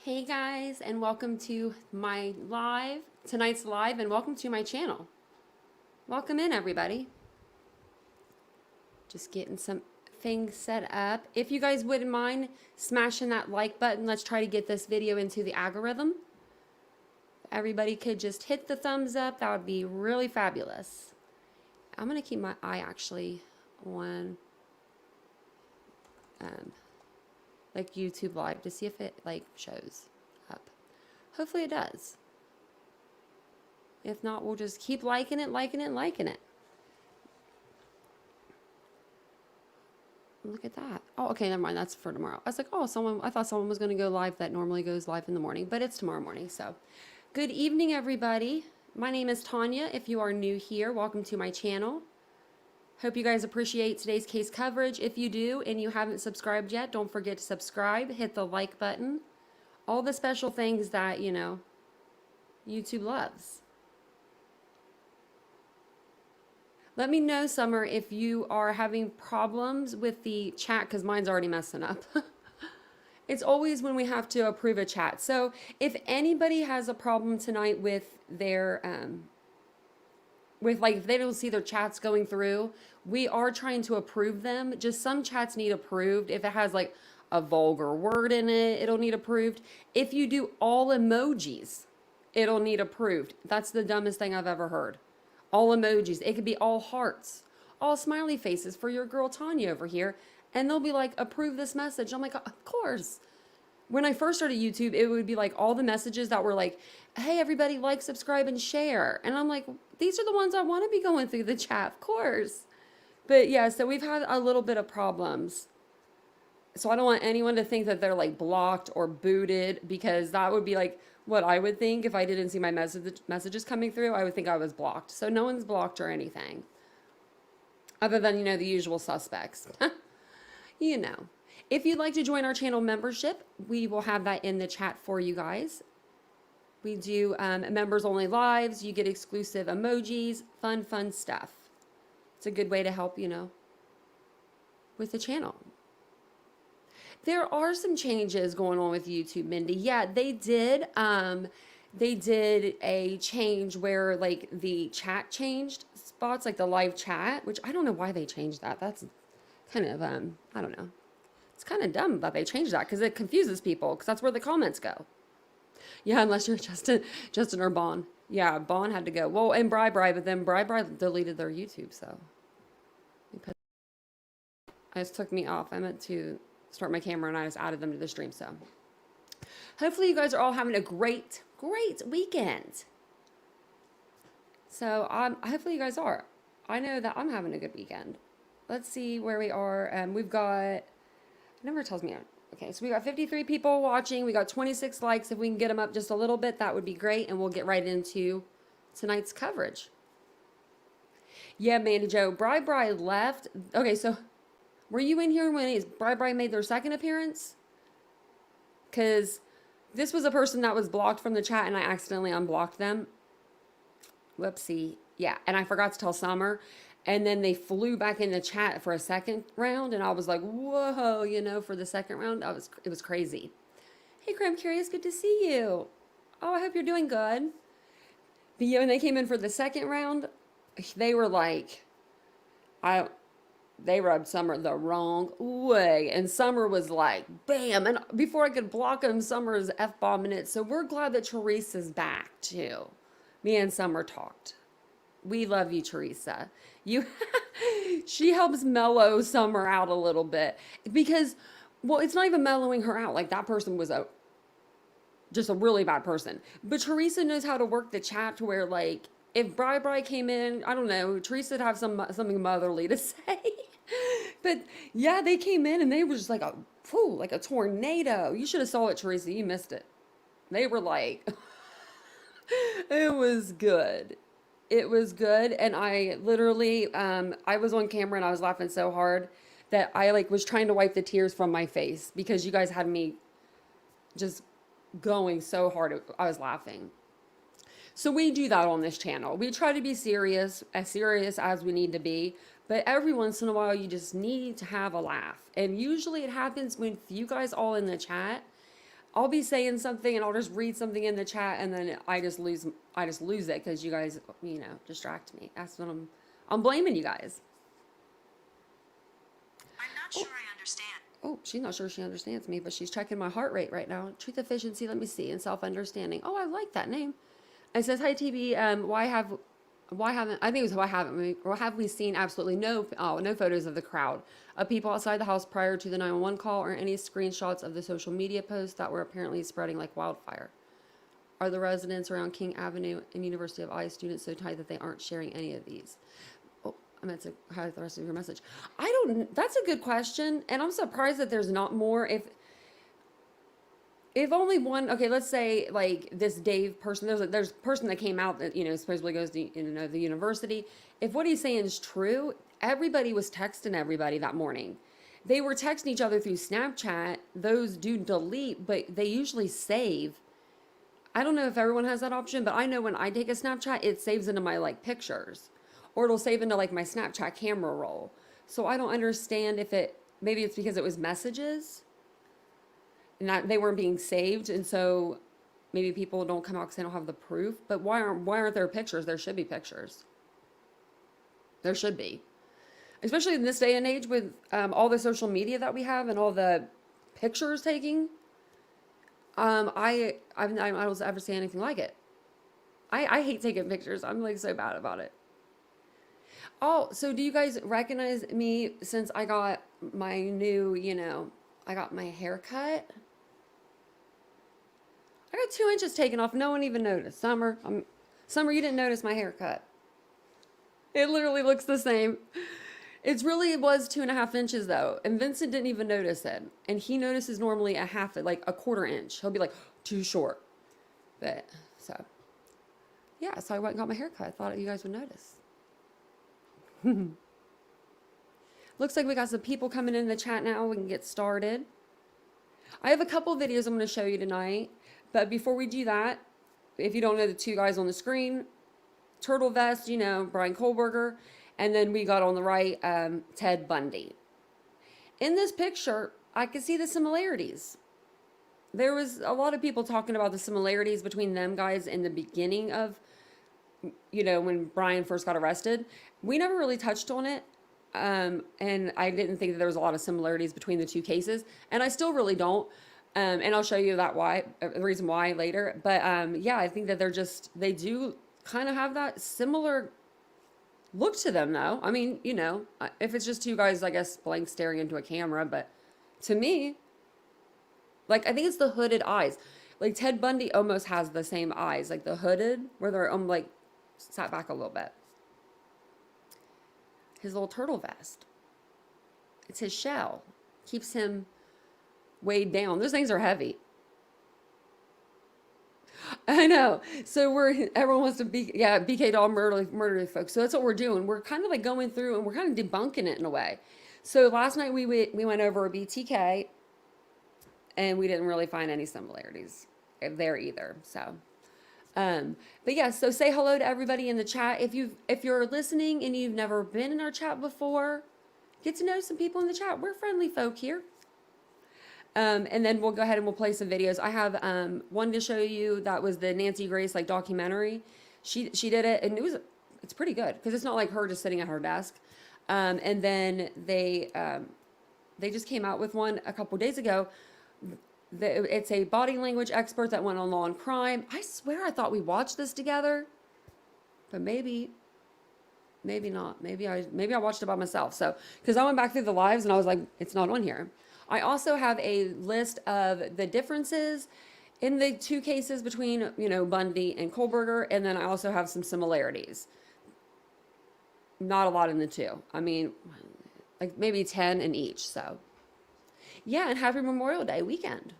Hey guys, and welcome to tonight's live, and welcome to my channel. Welcome in, everybody. Just getting some things set up. If you guys wouldn't mind smashing that like button, let's try to get this video into the algorithm. If everybody could just hit the thumbs up, that would be really fabulous. I'm gonna keep my eye actually on like YouTube Live to see if it like shows up. Hopefully it does. If not, we'll just keep liking it. Look at that. Oh, okay, never mind. That's for tomorrow. I was like, oh, I thought someone was going to go live that normally goes live in the morning, but it's tomorrow morning. So good evening, everybody. My name is Tanya. If you are new here, welcome to my channel. Hope you guys appreciate today's case coverage. If you do and you haven't subscribed yet, don't forget to subscribe, hit the like button, all the special things that, you know, YouTube loves. Let me know, Summer, if you are having problems with the chat, because mine's already messing up. It's always when we have to approve a chat. So if anybody has a problem tonight with their, if they don't see their chats going through, we are trying to approve them. Just some chats need approved. If it has like a vulgar word in it, it'll need approved. If you do all emojis, it'll need approved. That's the dumbest thing I've ever heard. All emojis. It could be all hearts, all smiley faces for your girl Tanya over here. And they'll be like, approve this message. I'm like, of course. When I first started YouTube, it would be like all the messages that were like, hey, everybody, like, subscribe, and share. And I'm like, these are the ones I want to be going through the chat, of course. But yeah, so we've had a little bit of problems. So I don't want anyone to think that they're like blocked or booted, because that would be like what I would think if I didn't see my messages coming through. I would think I was blocked. So no one's blocked or anything. Other than, you know, the usual suspects. You know. If you'd like to join our channel membership, we will have that in the chat for you guys. We do members only lives. You get exclusive emojis, fun stuff. It's a good way to help, you know, with the channel. There are some changes going on with YouTube, Mindy. Yeah, they did. They did a change where like the chat changed spots, like the live chat, which I don't know why they changed that. That's kind of I don't know. It's kind of dumb that they changed that, because it confuses people, because that's where the comments go. Yeah, unless you're Justin or Bon. Yeah, Bon had to go. Well, and Bri, but then Bri deleted their YouTube, so. It just took me off. I meant to start my camera and I just added them to the stream, so. Hopefully you guys are all having a great weekend. So hopefully you guys are. I know that I'm having a good weekend. Let's see where we are. We've got, it never tells me. Okay, so we got 53 people watching. We got 26 likes. If we can get them up just a little bit, that would be great. And we'll get right into tonight's coverage. Yeah, Mandy Joe. Bri left. Okay, so were you in here when Bri made their second appearance? Because this was a person that was blocked from the chat and I accidentally unblocked them. Whoopsie. Yeah, and I forgot to tell Summer. And then they flew back in the chat for a second round, and I was like, whoa, you know, for the second round, it was crazy. Hey, Cram Curious, good to see you. Oh, I hope you're doing good. But yeah, when they came in for the second round, they were like, they rubbed Summer the wrong way. And Summer was like, bam. And before I could block him, Summer is F-bombing it. So we're glad that Teresa's back, too. Me and Summer talked. We love you, Teresa. She helps mellow Summer out a little bit, because, well, it's not even mellowing her out. Like, that person was just a really bad person. But Teresa knows how to work the chat to where, like, if Bri came in, I don't know, Teresa'd have something motherly to say. But yeah, they came in and they were just like like a tornado. You should have saw it, Teresa. You missed it. They were like, it was good. It was good, and I literally, I was on camera and I was laughing so hard that I like was trying to wipe the tears from my face, because you guys had me just going so hard. I was laughing. So we do that on this channel. We try to be serious as we need to be, but every once in a while you just need to have a laugh. And usually it happens with you guys all in the chat. I'll be saying something and I'll just read something in the chat and then I just lose it because you guys, distract me. That's what I'm blaming you guys. I'm not sure I understand. Oh, she's not sure she understands me, but she's checking my heart rate right now. Truth efficiency, let me see, and self-understanding. Oh, I like that name. It says, hi TB, why have we seen absolutely no photos of the crowd of people outside the house prior to the 911 call or any screenshots of the social media posts that were apparently spreading like wildfire? Are the residents around King Avenue and University of Iowa students so tight that they aren't sharing any of these? Oh, I meant to highlight the rest of your message. That's a good question, and I'm surprised that there's not more. If only one, okay, let's say like this Dave person, there's a person that came out that, supposedly goes to, the university. If what he's saying is true, everybody was texting everybody that morning. They were texting each other through Snapchat. Those do delete, but they usually save. I don't know if everyone has that option, but I know when I take a Snapchat, it saves into my like pictures, or it'll save into like my Snapchat camera roll. So I don't understand maybe it's because it was messages and that they weren't being saved, and so maybe people don't come out because they don't have the proof. But why aren't there pictures? There should be pictures. There should be, especially in this day and age with all the social media that we have and all the pictures taking. I don't ever see anything like it. I hate taking pictures. I'm like so bad about it. Oh, so do you guys recognize me since I got my new, I got my hair cut? I got 2 inches taken off. No one even noticed. Summer, you didn't notice my haircut. It literally looks the same. It was 2.5 inches though. And Vincent didn't even notice it. And he notices normally like a quarter inch. He'll be like, too short. But, so I went and got my haircut. I thought you guys would notice. Looks like we got some people coming in the chat now. We can get started. I have a couple videos I'm going to show you tonight. But before we do that, if you don't know the two guys on the screen, Turtle Vest, Brian Kohlberger, and then we got on the right, Ted Bundy. In this picture, I could see the similarities. There was a lot of people talking about the similarities between them guys in the beginning of, when Brian first got arrested. We never really touched on it. And I didn't think that there was a lot of similarities between the two cases. And I still really don't. And I'll show you the reason why later. But I think that they do kind of have that similar look to them though. I mean, if it's just two guys, I guess, blank staring into a camera. But to me, like, I think it's the hooded eyes. Like Ted Bundy almost has the same eyes, like the hooded, where they're like sat back a little bit. His little turtle vest. It's his shell. Keeps him weighed down. Those things are heavy. I know. So everyone wants to BK doll murder folks. So that's what we're doing. We're kind of like going through and we're kind of debunking it in a way. So last night we went over a BTK and we didn't really find any similarities there either. So, so say hello to everybody in the chat. If you're listening and you've never been in our chat before, get to know some people in the chat. We're friendly folk here. And then we'll go ahead and we'll play some videos. I have one to show you that was the Nancy Grace like documentary. She did it and it's pretty good because it's not like her just sitting at her desk. And then they just came out with one a couple days ago. It's a body language expert that went on Law and Crime. I swear I thought we watched this together, but maybe not. Maybe I watched it by myself. So because I went back through the lives and I was like, it's not on here. I also have a list of the differences in the two cases between, Bundy and Kohlberger, and then I also have some similarities. Not a lot in the two. I mean, like maybe 10 in each, so. Yeah, and happy Memorial Day weekend.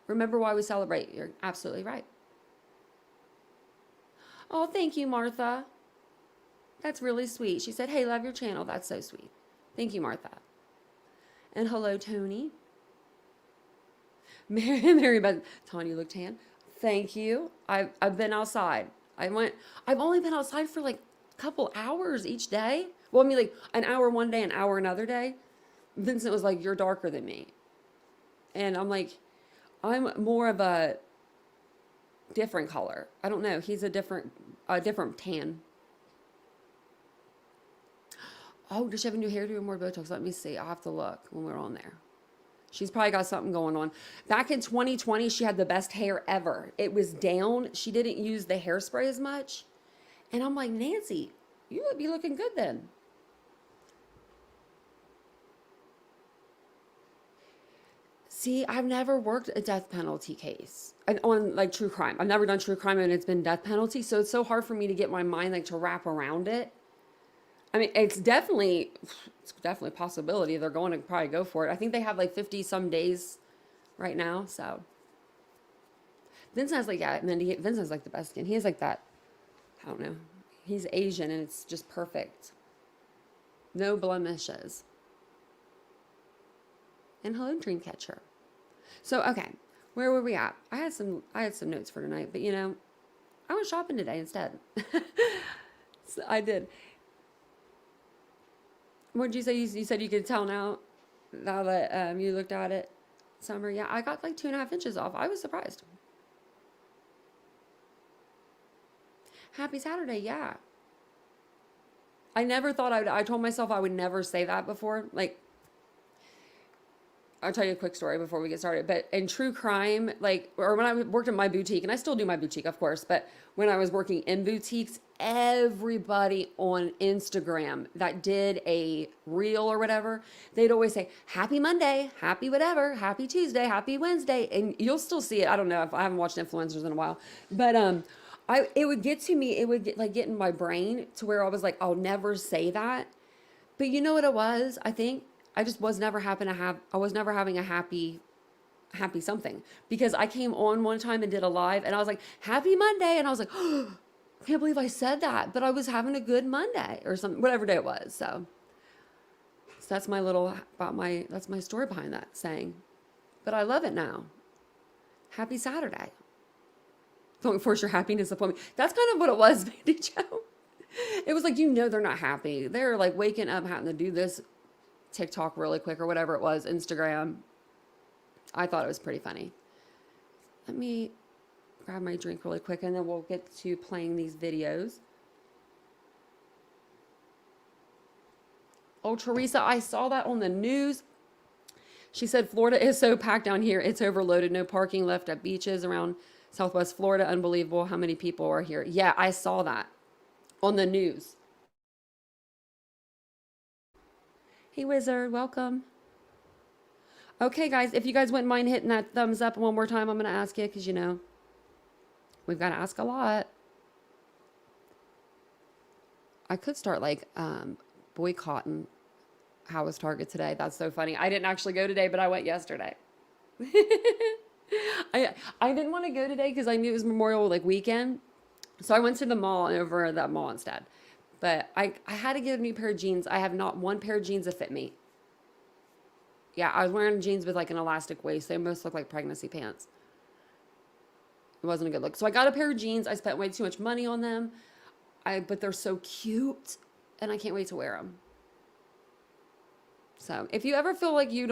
Remember why we celebrate. You're absolutely right. Oh, thank you, Martha. That's really sweet. She said, hey, love your channel. That's so sweet. Thank you, Martha. And hello, Tony. Mary Beth. Tony, you look tan. Thank you. I've been outside. I've only been outside for like a couple hours each day. Well, I mean like an hour one day, an hour another day. Vincent was like, you're darker than me. And I'm like, I'm more of a different color. I don't know. He's a different tan. Oh, does she have a new hairdo and more Botox? Let me see. I'll have to look when we're on there. She's probably got something going on. Back in 2020, she had the best hair ever. It was down. She didn't use the hairspray as much. And I'm like, Nancy, you would be looking good then. See, I've never worked a death penalty case on like true crime. I've never done true crime and it's been death penalty. So it's so hard for me to get my mind like to wrap around it. I mean, it's definitely a possibility. They're going to probably go for it. I think they have like 50 some days right now. So Vincent's like, yeah, Mindy, Vincent's like the best skin. He has like that, I don't know. He's Asian and it's just perfect. No blemishes. And hello, Dreamcatcher. So, okay, where were we at? I had some notes for tonight, but I went shopping today instead. So I did. What did you say? You said you could tell now that you looked at it, Summer. Yeah, I got like 2.5 inches off. I was surprised. Happy Saturday, yeah. I never thought I told myself I would never say that before. Like, I'll tell you a quick story before we get started. But in true crime, or when I worked in my boutique, and I still do my boutique, of course, but when I was working in boutiques, everybody on Instagram that did a reel or whatever, they'd always say, Happy Monday, happy whatever, happy Tuesday, happy Wednesday. And you'll still see it. I don't know if I haven't watched influencers in a while, but it would get to me, it would get in my brain to where I was like, I'll never say that. But you know what it was? I think I just was never I was never having a happy something, because I came on one time and did a live and I was like, Happy Monday. And I was like, oh, I can't believe I said that, but I was having a good Monday or something, whatever day it was. So that's that's my story behind that saying, but I love it now. Happy Saturday. Don't force your happiness upon me. That's kind of what it was, Mandy Joe. It was like, they're not happy. They're like waking up having to do this TikTok really quick or whatever it was, Instagram. I thought it was pretty funny. Let me grab my drink really quick and then we'll get to playing these videos. Oh, Teresa, I saw that on the news. She said Florida is so packed down here. It's overloaded. No parking left at beaches around Southwest Florida. Unbelievable how many people are here. Yeah, I saw that on the news. Hey, Wizard, welcome. Okay, guys, if you guys wouldn't mind hitting that thumbs up one more time, I'm going to ask you because, we've got to ask a lot. I could start boycotting How Was Target today. That's so funny. I didn't actually go today, but I went yesterday. I didn't want to go today because I knew it was Memorial weekend. So I went to the mall and over at that mall instead. But I had to get a new pair of jeans. I have not one pair of jeans that fit me. Yeah, I was wearing jeans with an elastic waist. They almost look like pregnancy pants. It wasn't a good look. So I got a pair of jeans. I spent way too much money on them. But they're so cute and I can't wait to wear them. So if you ever feel like you're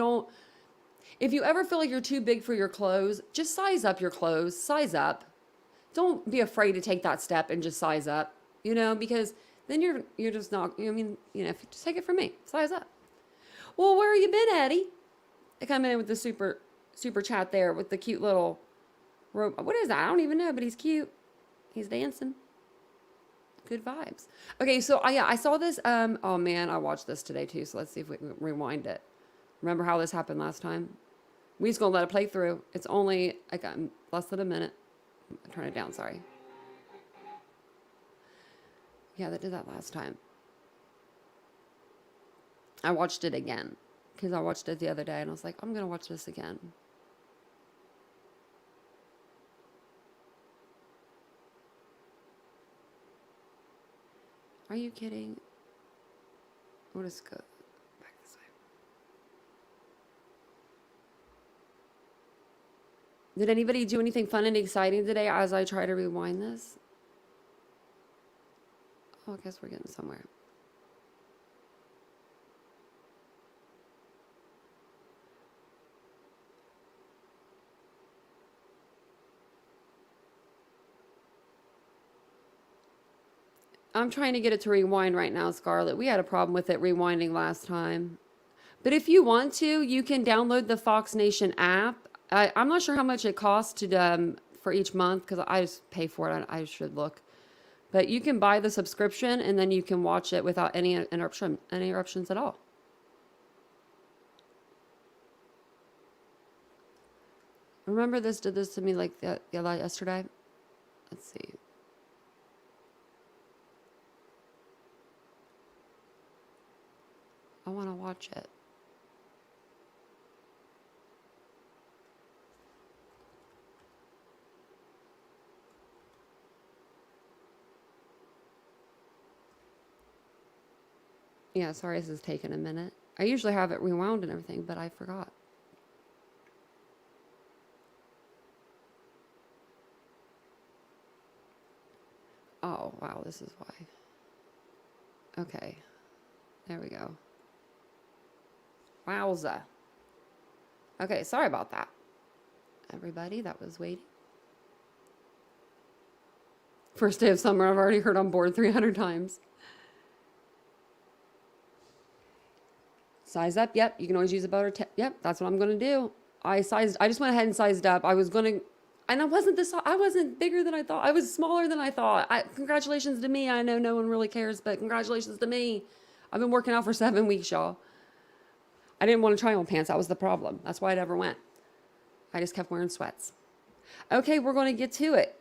too big for your clothes, just size up your clothes. Size up. Don't be afraid to take that step and just size up, because then you're just not, just take it from me. Size up. Well, where have you been, Eddie? I come in with the super chat there with the cute little robe. What is that? I don't even know, but he's cute. He's dancing. Good vibes. Okay, so I saw this. Oh man, I watched this today too. So let's see if we can rewind it. Remember how this happened last time? We just gonna let it play through. It's only less than a minute. Turn it down. Sorry. Yeah, they did that last time. I watched it again because I watched it the other day and I was like, I'm gonna watch this again. Are you kidding? We'll just go back this way. Did anybody do anything fun and exciting today as I try to rewind this? Oh, I guess we're getting somewhere. I'm trying to get it to rewind right now, Scarlett. We had a problem with it rewinding last time. But if you want to, you can download the Fox Nation app. I'm not sure how much it costs to for each month because I just pay for it. I should look. But you can buy the subscription and then you can watch it without any interruptions at all. Remember this did this to me like that yesterday? Let's see. I want to watch it. Yeah, sorry, this is taking a minute. I usually have it rewound and everything, but I forgot. Oh, wow, this is why. Okay, there we go. Wowza. Okay, sorry about that. Everybody that was waiting. First day of summer, I've already heard on board 300 times. Size up, yep, you can always use a butter tip. Yep, that's what I'm gonna do. I just went ahead and sized up. I was gonna, and I wasn't bigger than I thought. I was smaller than I thought. Congratulations to me. I know no one really cares, but congratulations to me. I've been working out for 7 weeks, y'all. I didn't want to try on pants. That was the problem. That's why I never went. I just kept wearing sweats. Okay, we're gonna get to it.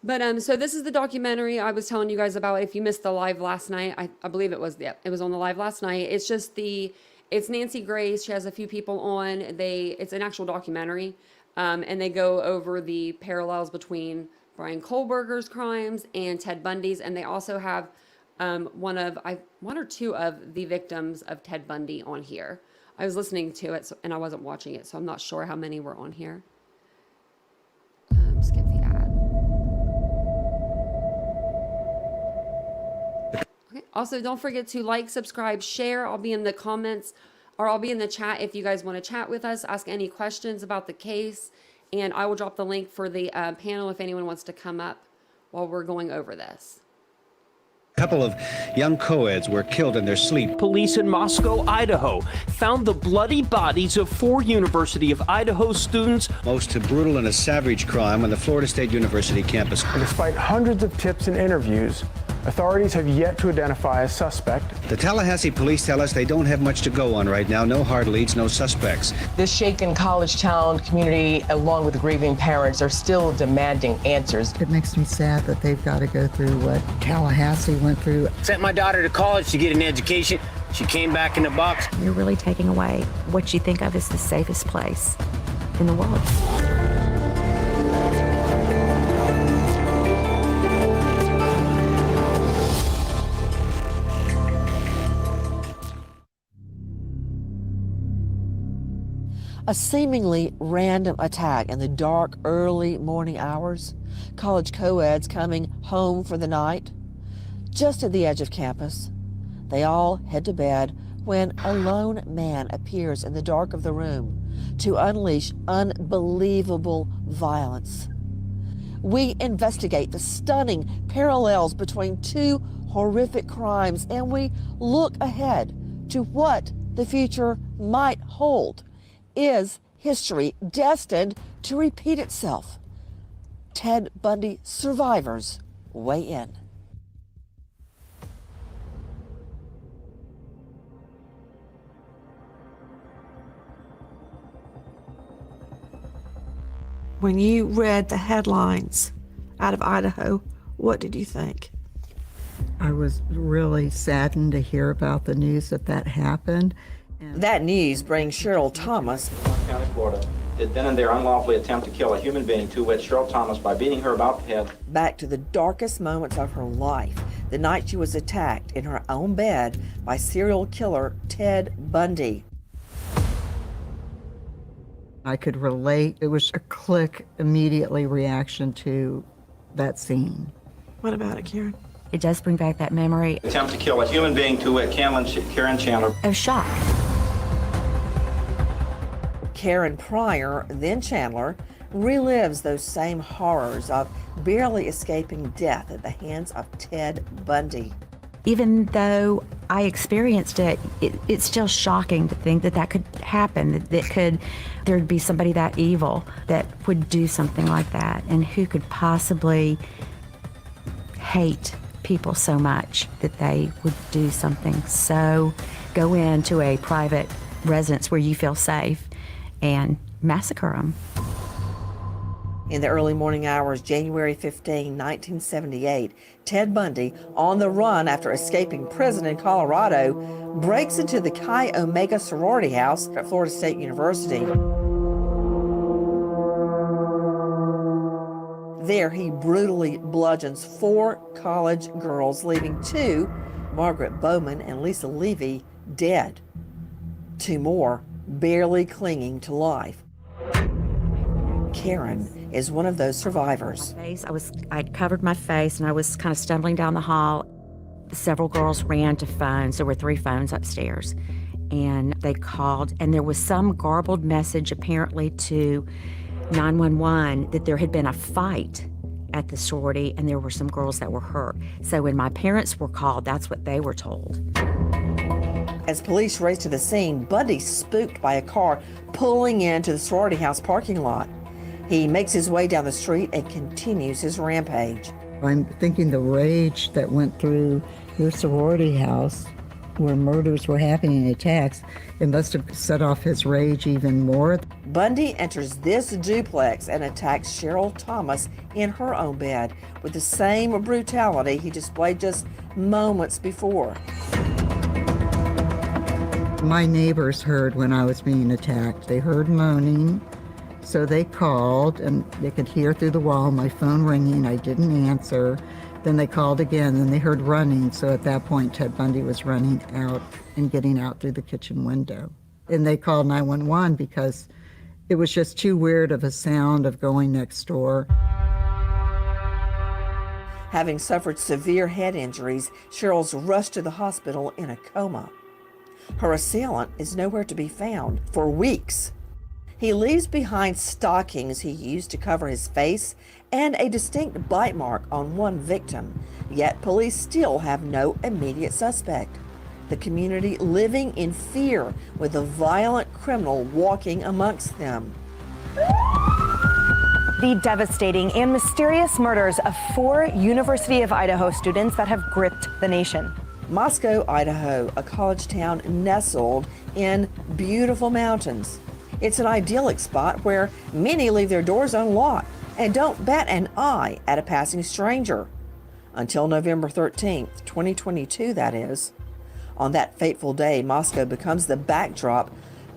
But so this is the documentary I was telling you guys about. If you missed the live last night, I believe it was on the live last night. It's just it's Nancy Grace. She has a few people on. It's an actual documentary, and they go over the parallels between Brian Kohlberger's crimes and Ted Bundy's, and they also have one or two of the victims of Ted Bundy on here. I was listening to it, and I wasn't watching it, so I'm not sure how many were on here. Skip the ad. Okay. Also, don't forget to like, subscribe, share. I'll be in the comments, or I'll be in the chat if you guys want to chat with us, ask any questions about the case, and I will drop the link for the panel if anyone wants to come up while we're going over this. A couple of young co-eds were killed in their sleep. Police in Moscow, Idaho, found the bloody bodies of 4 University of Idaho students. Most brutal and a savage crime on the Florida State University campus. Despite hundreds of tips and interviews, authorities have yet to identify a suspect. The Tallahassee police tell us they don't have much to go on right now. No hard leads, no suspects. This shaken college town community, along with the grieving parents, are still demanding answers. It makes me sad that they've got to go through what Tallahassee went through. Sent my daughter to college to get an education. She came back in the box. You're really taking away what you think of as the safest place in the world. A seemingly random attack in the dark, early morning hours. College co-eds coming home for the night. Just at the edge of campus, they all head to bed when a lone man appears in the dark of the room to unleash unbelievable violence. We investigate the stunning parallels between 2 horrific crimes, and we look ahead to what the future might hold. Is history destined to repeat itself? Ted Bundy survivors weigh in. When you read the headlines out of Idaho, what did you think? I was really saddened to hear about the news that happened. That news brings Cheryl Thomas, County, Florida, did then and there unlawfully attempt to kill a human being, to wit Cheryl Thomas, by beating her about the head. back to the darkest moments of her life, the night she was attacked in her own bed by serial killer Ted Bundy. I could relate. It was a quick, immediately reaction to that scene. What about it, Karen? It does bring back that memory. Attempt to kill a human being, to wit Karen Chandler. Of shock. Karen Pryor, then Chandler, relives those same horrors of barely escaping death at the hands of Ted Bundy. Even though I experienced it, it's still shocking to think that that could happen, there'd be somebody that evil that would do something like that, and who could possibly hate people so much that they would do something so, go into a private residence where you feel safe and massacre them. In the early morning hours, January 15, 1978, Ted Bundy, on the run after escaping prison in Colorado, breaks into the Chi Omega sorority house at Florida State University. There, he brutally bludgeons 4 college girls, leaving 2, Margaret Bowman and Lisa Levy, dead. 2 more barely clinging to life. Karen is one of those survivors. I'd covered my face and I was kind of stumbling down the hall. Several girls ran to phones. There were 3 phones upstairs. And they called, and there was some garbled message apparently to 911 that there had been a fight at the sorority and there were some girls that were hurt. So when my parents were called, that's what they were told. As police race to the scene, Bundy's spooked by a car pulling into the sorority house parking lot. He makes his way down the street and continues his rampage. I'm thinking the rage that went through your sorority house where murders were happening, attacks, it must have set off his rage even more. Bundy enters this duplex and attacks Cheryl Thomas in her own bed with the same brutality he displayed just moments before. My neighbors heard when I was being attacked. They heard moaning, so they called, and they could hear through the wall my phone ringing. I didn't answer. Then they called again, and they heard running. So at that point, Ted Bundy was running out and getting out through the kitchen window. And they called 911 because it was just too weird of a sound of going next door. Having suffered severe head injuries, Cheryl's rushed to the hospital in a coma. Her assailant is nowhere to be found for weeks. He leaves behind stockings he used to cover his face and a distinct bite mark on one victim, yet police still have no immediate suspect. The community living in fear with a violent criminal walking amongst them. The devastating and mysterious murders of 4 University of Idaho students that have gripped the nation. Moscow, Idaho, a college town nestled in beautiful mountains. It's an idyllic spot where many leave their doors unlocked and don't bat an eye at a passing stranger. Until November 13th, 2022, that is. On that fateful day, Moscow becomes the backdrop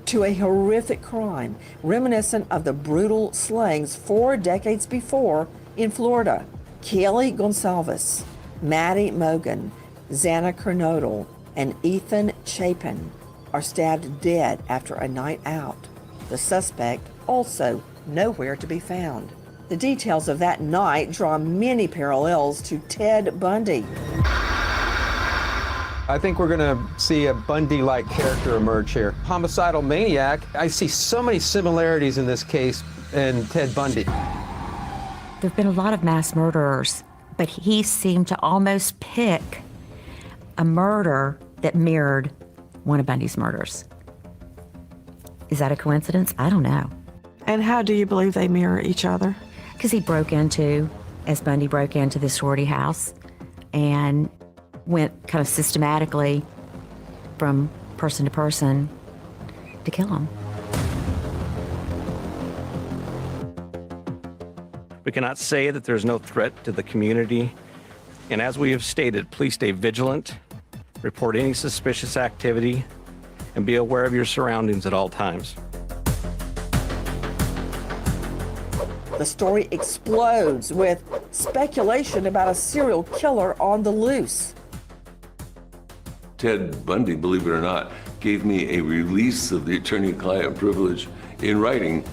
to a horrific crime, reminiscent of the brutal slayings 4 decades before in Florida. Kaylee Gonsalves, Maddie Mogan, Xana Kernodle, and Ethan Chapin are stabbed dead after a night out. The suspect also nowhere to be found. The details of that night draw many parallels to Ted Bundy. I think we're going to see a Bundy-like character emerge here. Homicidal maniac. I see so many similarities in this case and Ted Bundy. There have been a lot of mass murderers, but he seemed to almost pick a murder that mirrored one of Bundy's murders. Is that a coincidence? I don't know. And how do you believe they mirror each other? Because he broke into, as Bundy broke into the sorority house and went kind of systematically from person to person to kill him. We cannot say that there's no threat to the community. And as we have stated, please stay vigilant, report any suspicious activity, and be aware of your surroundings at all times. The story explodes with speculation about a serial killer on the loose. Ted Bundy, believe it or not, gave me a release of the attorney-client privilege in writing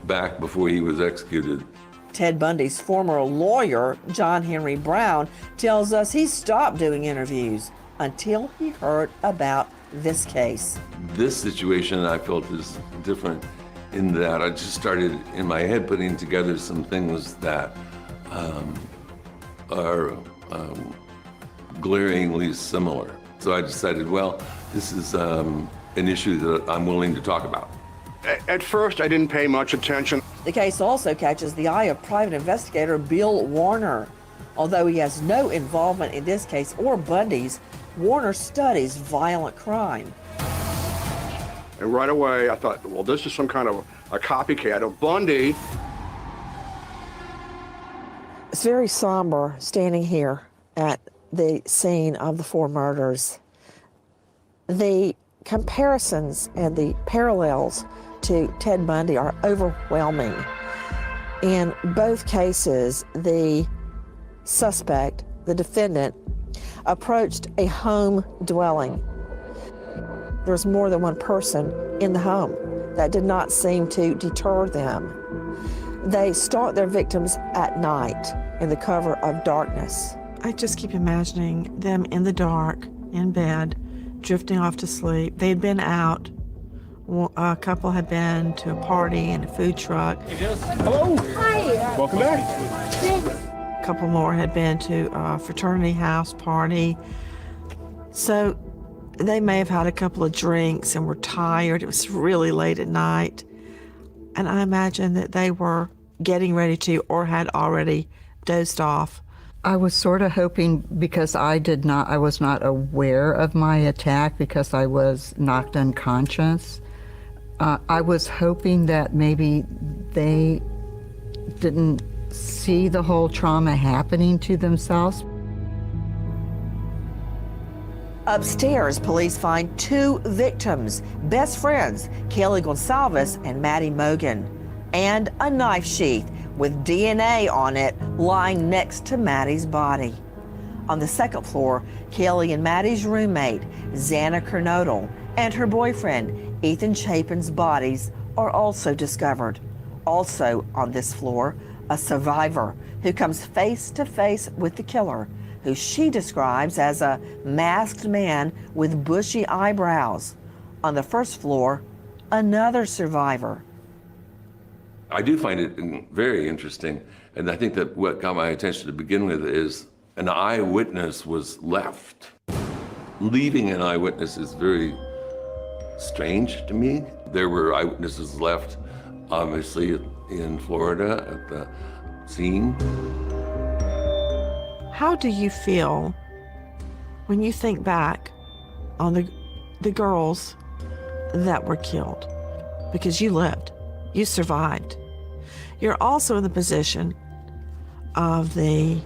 back before he was executed. Ted Bundy's former lawyer, John Henry Brown, tells us he stopped doing interviews until he heard about this case. This situation I felt is different in that I just started in my head putting together some things that are glaringly similar. So I decided, well, this is an issue that I'm willing to talk about. At first, I didn't pay much attention. The case also catches the eye of private investigator Bill Warner. Although he has no involvement in this case or Bundy's, Warner studies violent crime. And right away, I thought, well, this is some kind of a copycat of Bundy. It's very somber standing here at the scene of the 4 murders. The comparisons and the parallels to Ted Bundy are overwhelming. In both cases, the suspect, the defendant, approached a home dwelling. There's more than one person in the home. That did not seem to deter them. They stalked their victims at night in the cover of darkness. I just keep imagining them in the dark, in bed, drifting off to sleep. They had been out. A couple had been to a party and a food truck. Hello. Hi. Welcome back. A couple more had been to a fraternity house party. So they may have had a couple of drinks and were tired. It was really late at night. And I imagine that they were getting ready to or had already dozed off. I was sort of hoping, because I was not aware of my attack because I was knocked unconscious. I was hoping that maybe they didn't see the whole trauma happening to themselves. Upstairs, police find 2 victims, best friends, Kelly Gonsalves and Maddie Mogan, and a knife sheath with DNA on it lying next to Maddie's body. On the 2nd floor, Kelly and Maddie's roommate, Xana Kernodle, and her boyfriend, Ethan Chapin's bodies are also discovered. Also on this floor, a survivor who comes face to face with the killer, who she describes as a masked man with bushy eyebrows. On the 1st floor, another survivor. I do find it very interesting, and I think that what got my attention to begin with is an eyewitness was left. Leaving an eyewitness is very strange to me. There were eyewitnesses left, obviously, in Florida at the scene. How do you feel when you think back on the girls that were killed? Because you lived, you survived. You're also in the position of the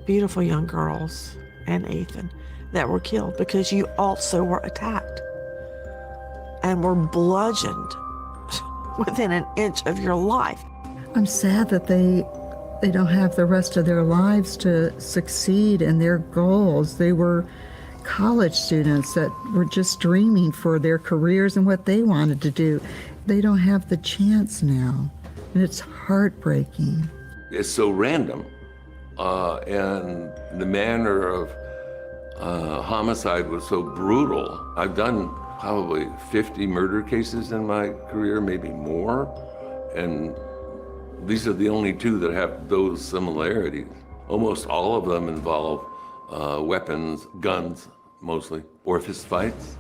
beautiful young girls and Ethan that were killed because you also were attacked and were bludgeoned within an inch of your life. I'm sad that they don't have the rest of their lives to succeed in their goals. They were college students that were just dreaming for their careers and what they wanted to do. They don't have the chance now, and it's heartbreaking. It's so random, and the manner of homicide was so brutal. I've done probably 50 murder cases in my career, maybe more, and these are the only 2 that have those similarities. Almost all of them involve weapons, guns mostly, or fist fights,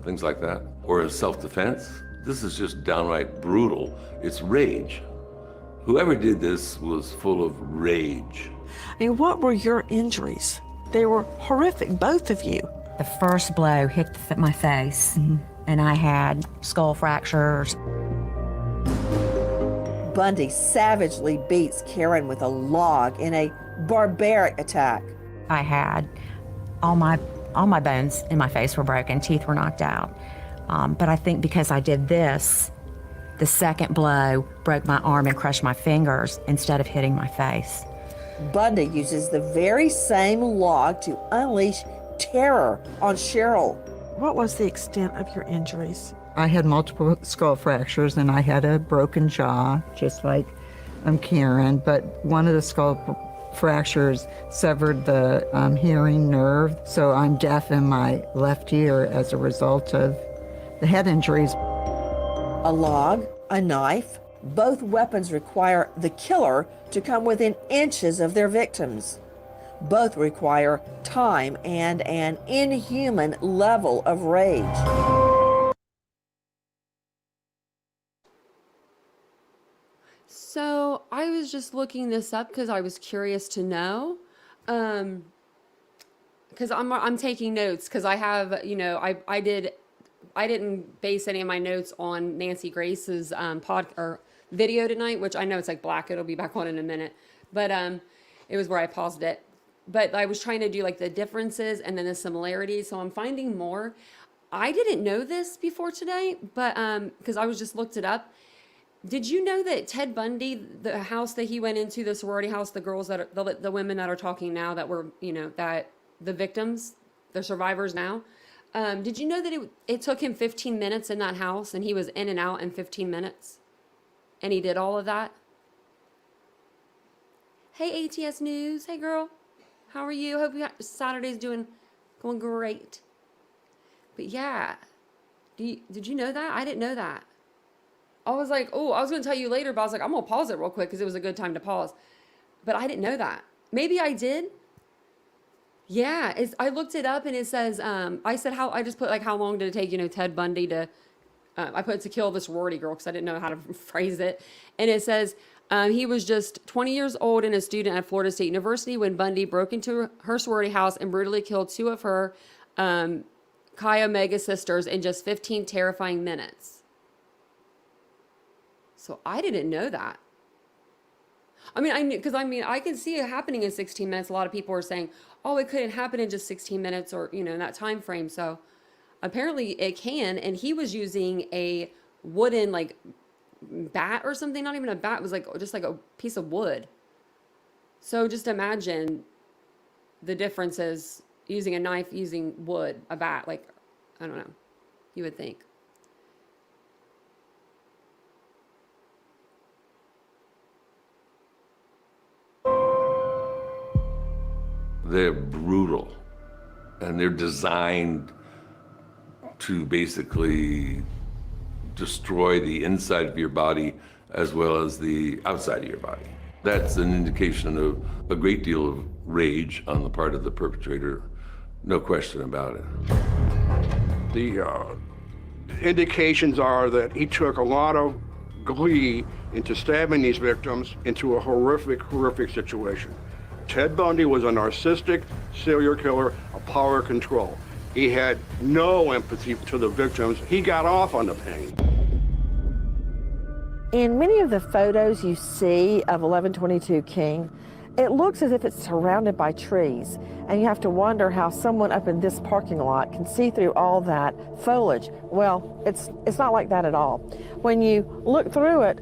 things like that, or self-defense. This is just downright brutal. It's rage. Whoever did this was full of rage. I mean, what were your injuries? They were horrific, both of you. The first blow hit my face, and I had skull fractures. Bundy savagely beats Karen with a log in a barbaric attack. I had all my bones in my face were broken, teeth were knocked out. But I think because I did this, the second blow broke my arm and crushed my fingers instead of hitting my face. Bundy uses the very same log to unleash terror on Cheryl. What was the extent of your injuries? I had multiple skull fractures and I had a broken jaw, just like Karen, but one of the skull fractures severed the hearing nerve, so I'm deaf in my left ear as a result of the head injuries. A log, a knife. Both weapons require the killer to come within inches of their victims. Both require time and an inhuman level of rage. So I was just looking this up because I was curious to know. Because I'm taking notes because I have, you know, I didn't base any of my notes on Nancy Grace's video tonight, which I know it's like black. It'll be back on in a minute, but it was where I paused it. But I was trying to do like the differences and then the similarities. So I'm finding more. I didn't know this before today, but because I was just looked it up. Did you know that Ted Bundy, the house that he went into, the sorority house, the girls that are, the women that are talking now that were, you know, that the victims, the survivors now, did you know that it took him 15 minutes in that house and he was in and out in 15 minutes? And he did all of that? Hey, ATS News. Hey, girl. How are you? Hope Saturday's going great. But yeah, did you know that? I didn't know that. I was like, oh, I was going to tell you later, but I was like, I'm going to pause it real quick because it was a good time to pause. But I didn't know that. Maybe I did. Yeah, I looked it up and it says, I said I just put like how long did it take, you know, Ted Bundy to, I put to kill this sorority girl because I didn't know how to phrase it. And it says, he was just 20 years old and a student at Florida State University when Bundy broke into her sorority house and brutally killed two of her Chi Omega sisters in just 15 terrifying minutes. So I didn't know that. I mean, I knew, because I mean, I can see it happening in 16 minutes. A lot of people are saying, oh, it couldn't happen in just 16 minutes or, you know, in that time frame. So apparently it can. And he was using a wooden, like, bat or something. Not even a bat. It was like just like a piece of wood. So just imagine the differences using a knife, using wood, a bat. Like, I don't know. You would think. They're brutal, and they're designed to basically destroy the inside of your body as well as the outside of your body. That's an indication of a great deal of rage on the part of the perpetrator, no question about it. The indications are that he took a lot of glee into stabbing these victims into a horrific, horrific situation. Ted Bundy was a narcissistic serial killer of power control. He had no empathy to the victims. He got off on the pain. In many of the photos you see of 1122 King, it looks as if it's surrounded by trees, and you have to wonder how someone up in this parking lot can see through all that foliage. Well, it's not like that at all. When you look through it,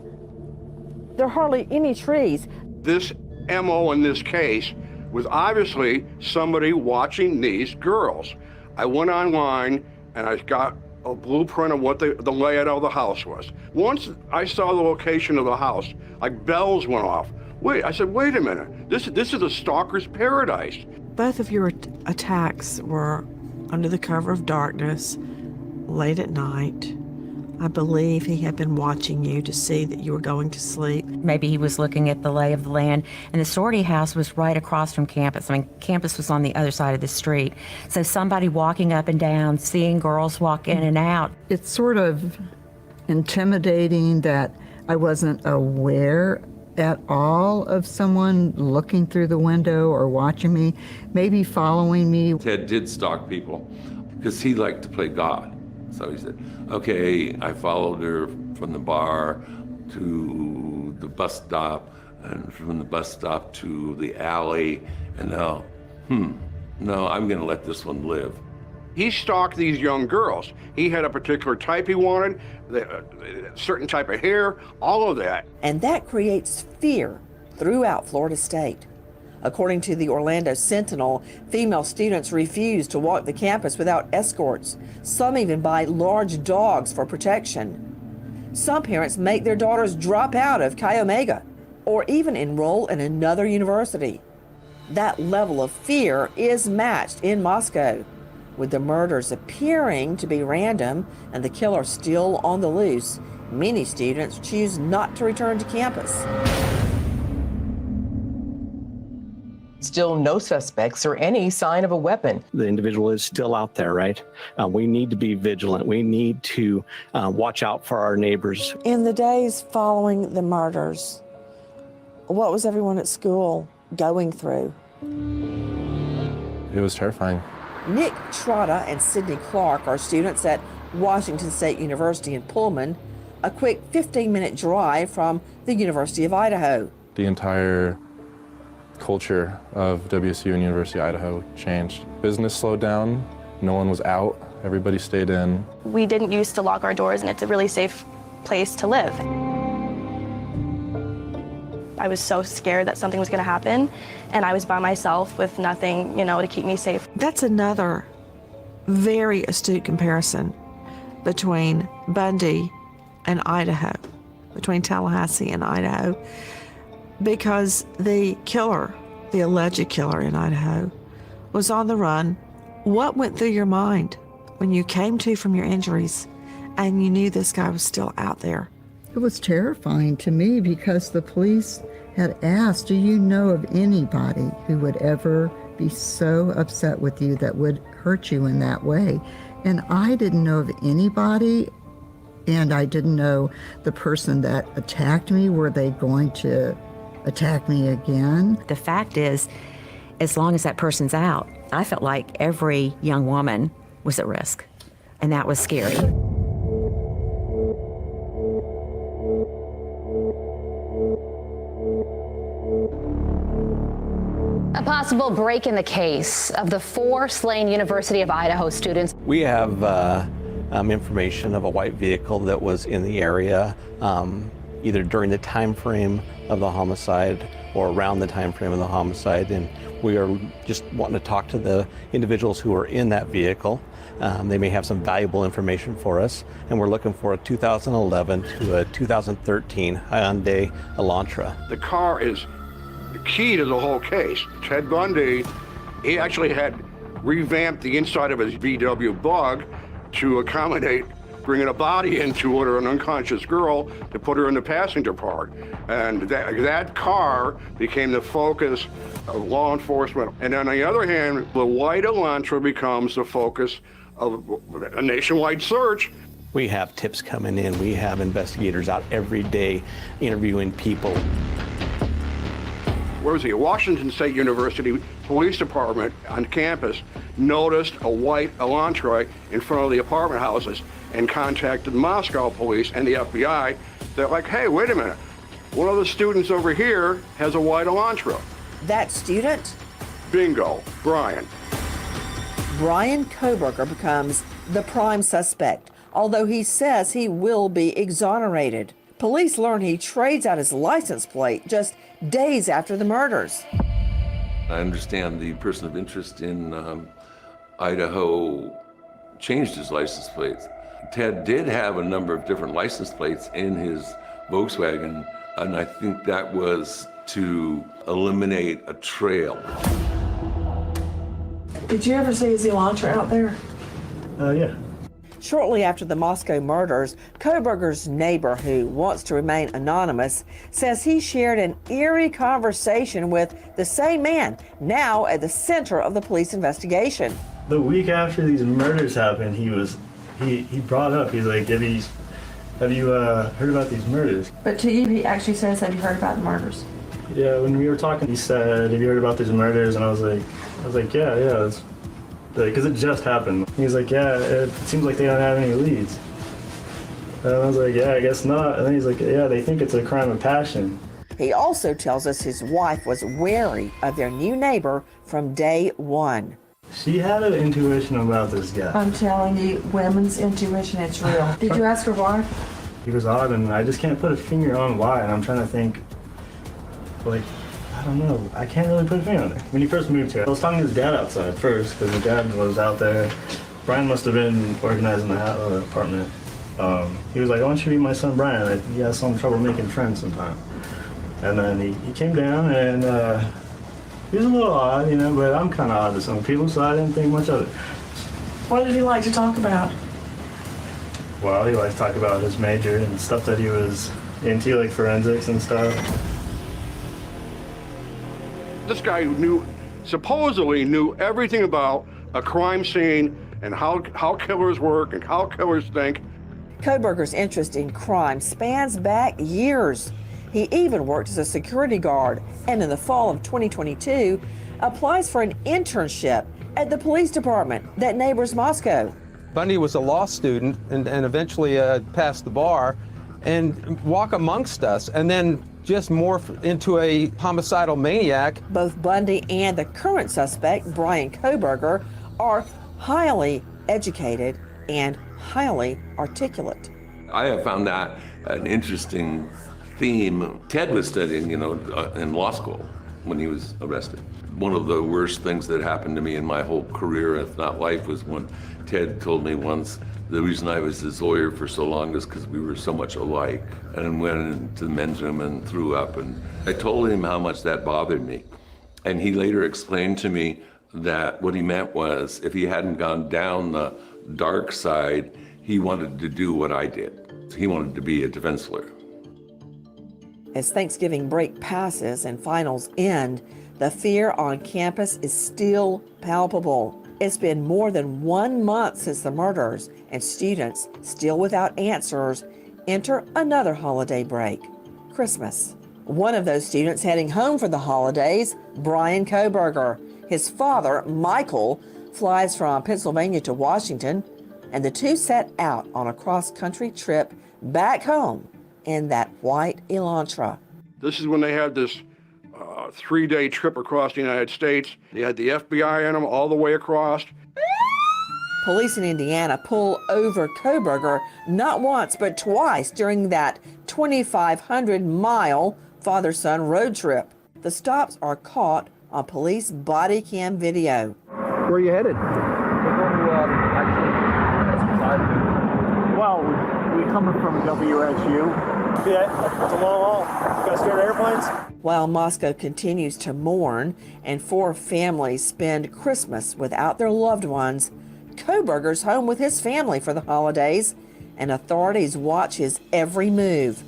there are hardly any trees. This MO in this case was obviously somebody watching these girls. I went online and I got a blueprint of what the layout of the house was. Once I saw the location of the house, like bells went off. I said, wait a minute, this is a stalker's paradise. Both of your attacks were under the cover of darkness, late at night. I believe he had been watching you to see that you were going to sleep. Maybe he was looking at the lay of the land, and the sorority house was right across from campus. I mean, campus was on the other side of the street. So somebody walking up and down, seeing girls walk in and out. It's sort of intimidating that I wasn't aware at all of someone looking through the window or watching me, maybe following me. Ted did stalk people because he liked to play God. So he said, okay, I followed her from the bar to the bus stop, and from the bus stop to the alley, and now, no, I'm gonna let this one live. He stalked these young girls. He had a particular type he wanted, a certain type of hair, all of that. And that creates fear throughout Florida State. According to the Orlando Sentinel, female students refuse to walk the campus without escorts. Some even buy large dogs for protection. Some parents make their daughters drop out of Chi Omega or even enroll in another university. That level of fear is matched in Moscow, with the murders appearing to be random and the killer still on the loose. Many students choose not to return to campus. Still no suspects or any sign of a weapon. The individual is still out there, right? We need to be vigilant. We need to watch out for our neighbors. In the days following the murders, what was everyone at school going through? It was terrifying. Nick Trotta and Sydney Clark are students at Washington State University in Pullman, a quick 15-minute drive from the University of Idaho. The entire culture of WSU and University of Idaho changed. Business slowed down, no one was out, everybody stayed in. We didn't used to lock our doors, and it's a really safe place to live. I was so scared that something was going to happen, and I was by myself with nothing, to keep me safe. That's another very astute comparison between Bundy and Idaho, between Tallahassee and Idaho, because the killer, the alleged killer in Idaho, was on the run. What went through your mind when you came to from your injuries and you knew this guy was still out there? It was terrifying to me because the police had asked, do you know of anybody who would ever be so upset with you that would hurt you in that way? And I didn't know of anybody, and I didn't know the person that attacked me. Were they going to attack me again? The fact is, as long as that person's out, I felt like every young woman was at risk, and that was scary. A possible break in the case of the 4 slain University of Idaho students. We have information of a white vehicle that was in the area either during the time frame of the homicide or around the time frame of the homicide, and we are just wanting to talk to the individuals who are in that vehicle. They may have some valuable information for us, and we're looking for a 2011 to a 2013 Hyundai Elantra. The car is the key to the whole case. Ted Bundy, he actually had revamped the inside of his VW Bug to accommodate bringing a body into it, or an unconscious girl, to put her in the passenger part. And that car became the focus of law enforcement. And on the other hand, the white Elantra becomes the focus of a nationwide search. We have tips coming in. We have investigators out every day interviewing people. Where was he? Washington State University Police Department on campus noticed a white Elantra in front of the apartment houses and contacted Moscow police and the FBI. They're like, hey, wait a minute. One of the students over here has a white Elantra. That student? Bingo, Brian. Brian Koberger becomes the prime suspect, although he says he will be exonerated. Police learn he trades out his license plate just days after the murders. I understand the person of interest in Idaho changed his license plates. Ted did have a number of different license plates in his Volkswagen, and I think that was to eliminate a trail. Did you ever see his Elantra out there? Yeah. Shortly after the Moscow murders, Koberger's neighbor, who wants to remain anonymous, says he shared an eerie conversation with the same man, now at the center of the police investigation. The week after these murders happened, he brought up, he's like, have you heard about these murders? But to you, he actually says, have you heard about the murders? Yeah, when we were talking, he said, have you heard about these murders? And I was like, yeah, because it just happened. He was like, yeah, it seems like they don't have any leads. And I was like, yeah, I guess not. And then he's like, yeah, they think it's a crime of passion. He also tells us his wife was wary of their new neighbor from day one. She had an intuition about this guy. I'm telling you, women's intuition, it's real. Did you ask her why? He was odd, and I just can't put a finger on why, and I'm trying to think, like, I don't know. I can't really put a finger on it. When he first moved here, I was talking to his dad outside first, because his dad was out there. Brian must have been organizing the apartment. He was like, I want you to meet my son Brian. He has some trouble making friends sometimes. And then he came down, and he was a little odd, but I'm kind of odd to some people, so I didn't think much of it. What did he like to talk about? Well, he likes to talk about his major and stuff that he was into, like forensics and stuff. This guy supposedly knew everything about a crime scene and how killers work and how killers think. Kohberger's interest in crime spans back years. He even worked as a security guard, and in the fall of 2022, applies for an internship at the police department that neighbors Moscow. Bundy was a law student and eventually passed the bar and walk amongst us and then just morph into a homicidal maniac. Both Bundy and the current suspect, Brian Kohberger, are highly educated and highly articulate. I have found that an interesting theme. Ted was studying, in law school when he was arrested. One of the worst things that happened to me in my whole career, if not life, was when Ted told me once the reason I was his lawyer for so long is because we were so much alike, and went into the men's room and threw up. And I told him how much that bothered me. And he later explained to me that what he meant was if he hadn't gone down the dark side, he wanted to do what I did. He wanted to be a defense lawyer. As Thanksgiving break passes and finals end, the fear on campus is still palpable. It's been more than 1 month since the murders, and students, still without answers, enter another holiday break, Christmas. One of those students heading home for the holidays, Brian Kohberger. His father, Michael, flies from Pennsylvania to Washington, and the two set out on a cross-country trip back home in that white Elantra. This is when they had this 3-day trip across the United States. They had the FBI in them all the way across. Police in Indiana pull over Kohberger not once but twice during that 2,500-mile father-son road trip. The stops are caught on police body cam video. Where are you headed? Well, we coming from WSU. Yeah, it's a long haul. You guys scared of airplanes? While Moscow continues to mourn and 4 families spend Christmas without their loved ones, Kohberger's home with his family for the holidays, and authorities watch his every move.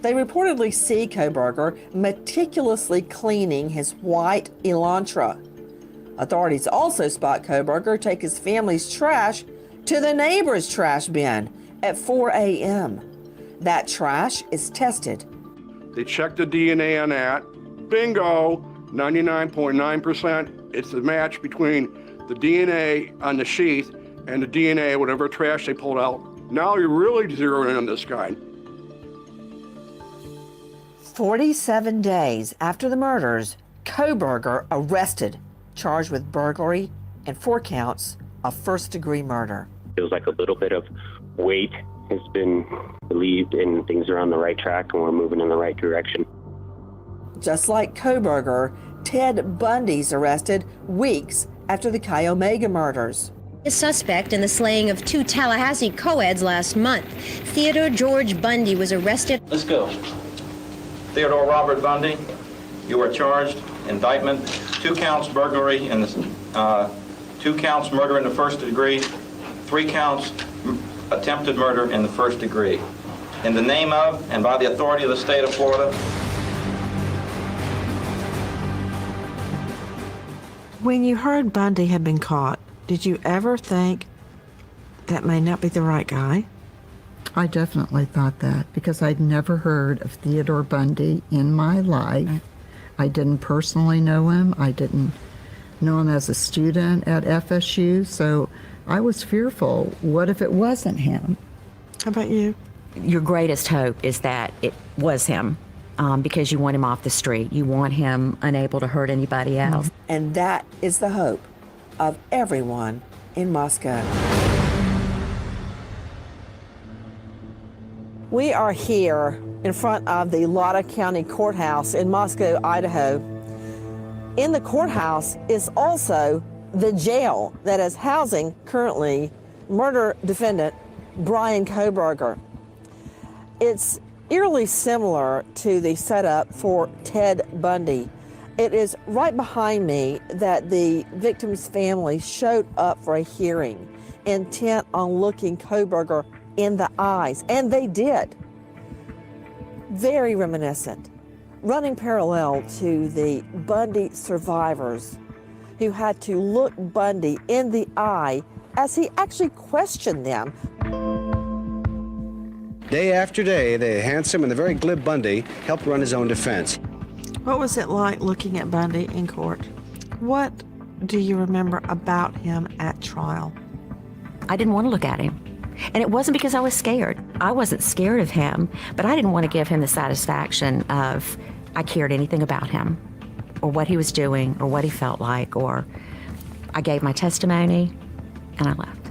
They reportedly see Kohberger meticulously cleaning his white Elantra. Authorities also spot Kohberger take his family's trash to the neighbor's trash bin at 4 a.m. That trash is tested. They checked the DNA on that. Bingo, 99.9%. It's a match between the DNA on the sheath and the DNA, whatever trash they pulled out. Now you're really zeroing in on this guy. 47 days after the murders, Kohberger arrested, charged with burglary and 4 counts of first-degree murder. It was like a little bit of weight has been relieved and things are on the right track and we're moving in the right direction. Just like Kohberger, Ted Bundy's arrested weeks after the Chi Omega murders. A suspect in the slaying of 2 Tallahassee co-eds last month, Theodore George Bundy, was arrested. Let's go. Theodore Robert Bundy, you are charged, indictment, 2 counts burglary and 2 counts murder in the first degree, 3 counts attempted murder in the first degree. In the name of and by the authority of the state of Florida. When you heard Bundy had been caught, did you ever think that may not be the right guy? I definitely thought that because I'd never heard of Theodore Bundy in my life. I didn't personally know him. I didn't know him as a student at FSU, so I was fearful. What if it wasn't him? How about you? Your greatest hope is that it was him, because you want him off the street. You want him unable to hurt anybody else. And that is the hope of everyone in Moscow. We are here in front of the Lada County Courthouse in Moscow, Idaho. In the courthouse is also the jail that is housing currently murder defendant Brian Kohberger. It's eerily similar to the setup for Ted Bundy. It is right behind me that the victim's family showed up for a hearing, intent on looking Kohberger in the eyes, and they did. Very reminiscent, running parallel to the Bundy survivors who had to look Bundy in the eye as he actually questioned them. Day after day, the handsome and the very glib Bundy helped run his own defense. What was it like looking at Bundy in court? What do you remember about him at trial? I didn't want to look at him. And it wasn't because I was scared. I wasn't scared of him, but I didn't want to give him the satisfaction of I cared anything about him or what he was doing or what he felt like, or I gave my testimony and I left.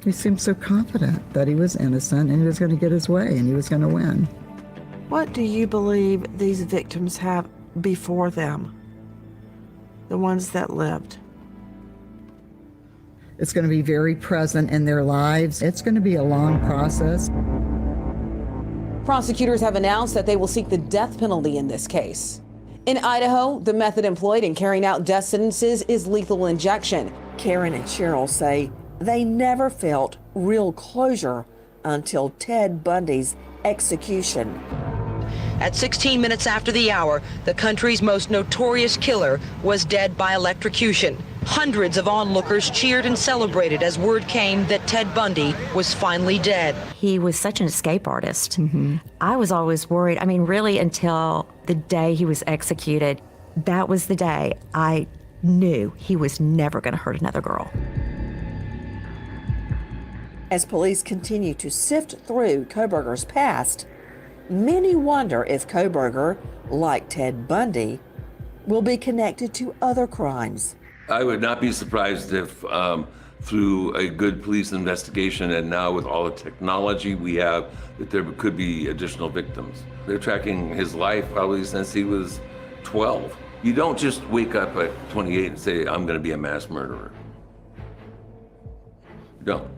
He seemed so confident that he was innocent and he was going to get his way and he was going to win. What do you believe these victims have before them? The ones that lived. It's going to be very present in their lives. It's going to be a long process. Prosecutors have announced that they will seek the death penalty in this case. In Idaho, the method employed in carrying out death sentences is lethal injection. Karen and Cheryl say they never felt real closure until Ted Bundy's execution. At 16 minutes after the hour, the country's most notorious killer was dead by electrocution. Hundreds of onlookers cheered and celebrated as word came that Ted Bundy was finally dead. He was such an escape artist. I was always worried. I mean, really, until the day he was executed, that was the day I knew he was never going to hurt another girl. As police continue to sift through Kohberger's past, many wonder if Kohberger, like Ted Bundy, will be connected to other crimes. I would not be surprised if through a good police investigation and now with all the technology we have, that there could be additional victims. They're tracking his life probably since he was 12. You don't just wake up at 28 and say, I'm going to be a mass murderer. You don't.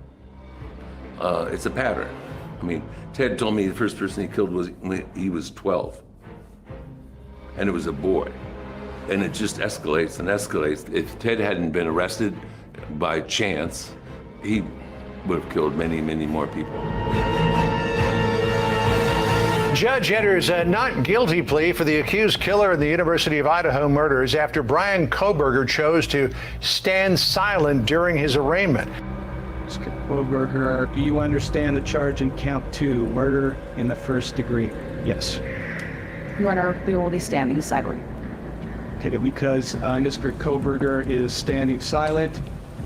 It's a pattern. I mean, Ted told me the first person he killed was when he was 12. And it was a boy. And it just escalates and escalates. If Ted hadn't been arrested by chance, he would have killed many, many more people. Judge enters a not guilty plea for the accused killer in the University of Idaho murders after Brian Kohberger chose to stand silent during his arraignment. Mr. Kohberger, do you understand the charge in count 2, murder in the first degree? Yes. Your Honor, we will be standing silent. Okay, because Mr. Kohberger is standing silent,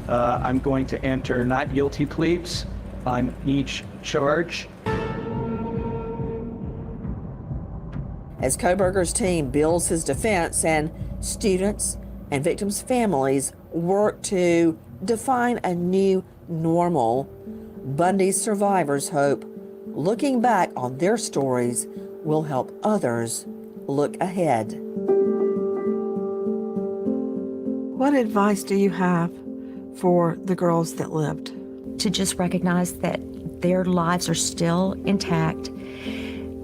I'm going to enter not guilty pleas on each charge. As Kohberger's team builds his defense and students and victims' families work to define a new normal, Bundy's survivors hope looking back on their stories will help others look ahead. What advice do you have for the girls that lived? To just recognize that their lives are still intact.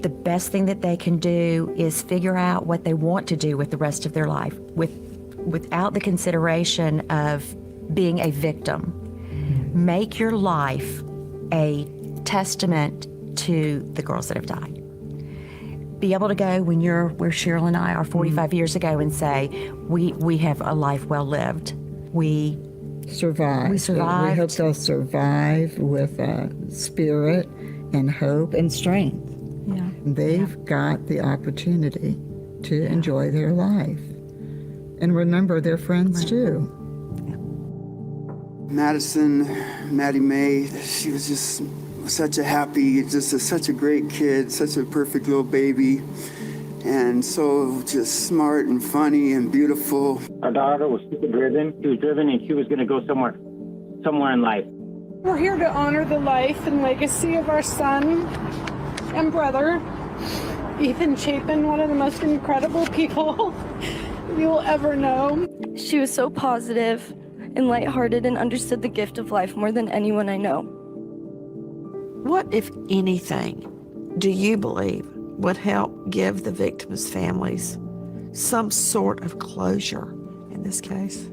The best thing that they can do is figure out what they want to do with the rest of their life, without the consideration of being a victim. Make your life a testament to the girls that have died. Be able to go when you're where Cheryl and I are 45 years ago and say, we have a life well lived. We survived. We survived. We hope they'll survive with spirit and hope and strength. Yeah. They've got the opportunity to enjoy their life. And remember their friends too. Madison, Maddie Mae, she was just such a happy, such a great kid, such a perfect little baby, and so just smart and funny and beautiful. Our daughter was super driven. She was driven and she was going to go somewhere in life. We're here to honor the life and legacy of our son and brother, Ethan Chapin, one of the most incredible people you will ever know. She was so positive and lighthearted and understood the gift of life more than anyone I know. What, if anything, do you believe would help give the victims' families some sort of closure in this case?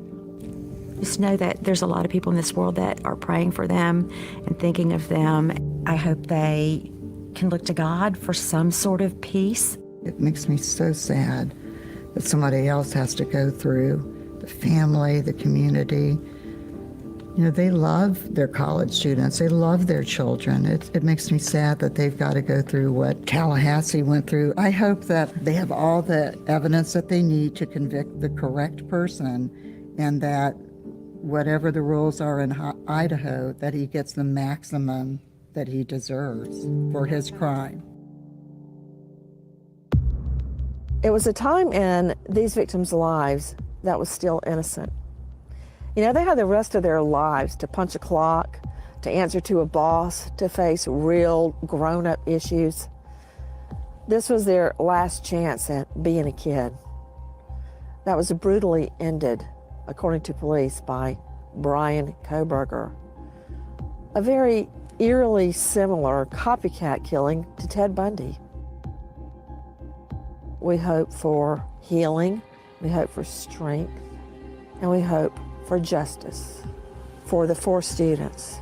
Just know that there's a lot of people in this world that are praying for them and thinking of them. I hope they can look to God for some sort of peace. It makes me so sad that somebody else has to go through, the family, the community. You know, they love their college students. They love their children. It makes me sad that they've got to go through what Tallahassee went through. I hope that they have all the evidence that they need to convict the correct person, and that whatever the rules are in Idaho, that he gets the maximum that he deserves for his crime. It was a time in these victims' lives that was still innocent. You know, they had the rest of their lives to punch a clock, to answer to a boss, to face real grown-up issues. This was their last chance at being a kid. That was brutally ended, according to police, by Bryan Kohberger. A very eerily similar copycat killing to Ted Bundy. We hope for healing, we hope for strength, and we hope for justice for the 4 students.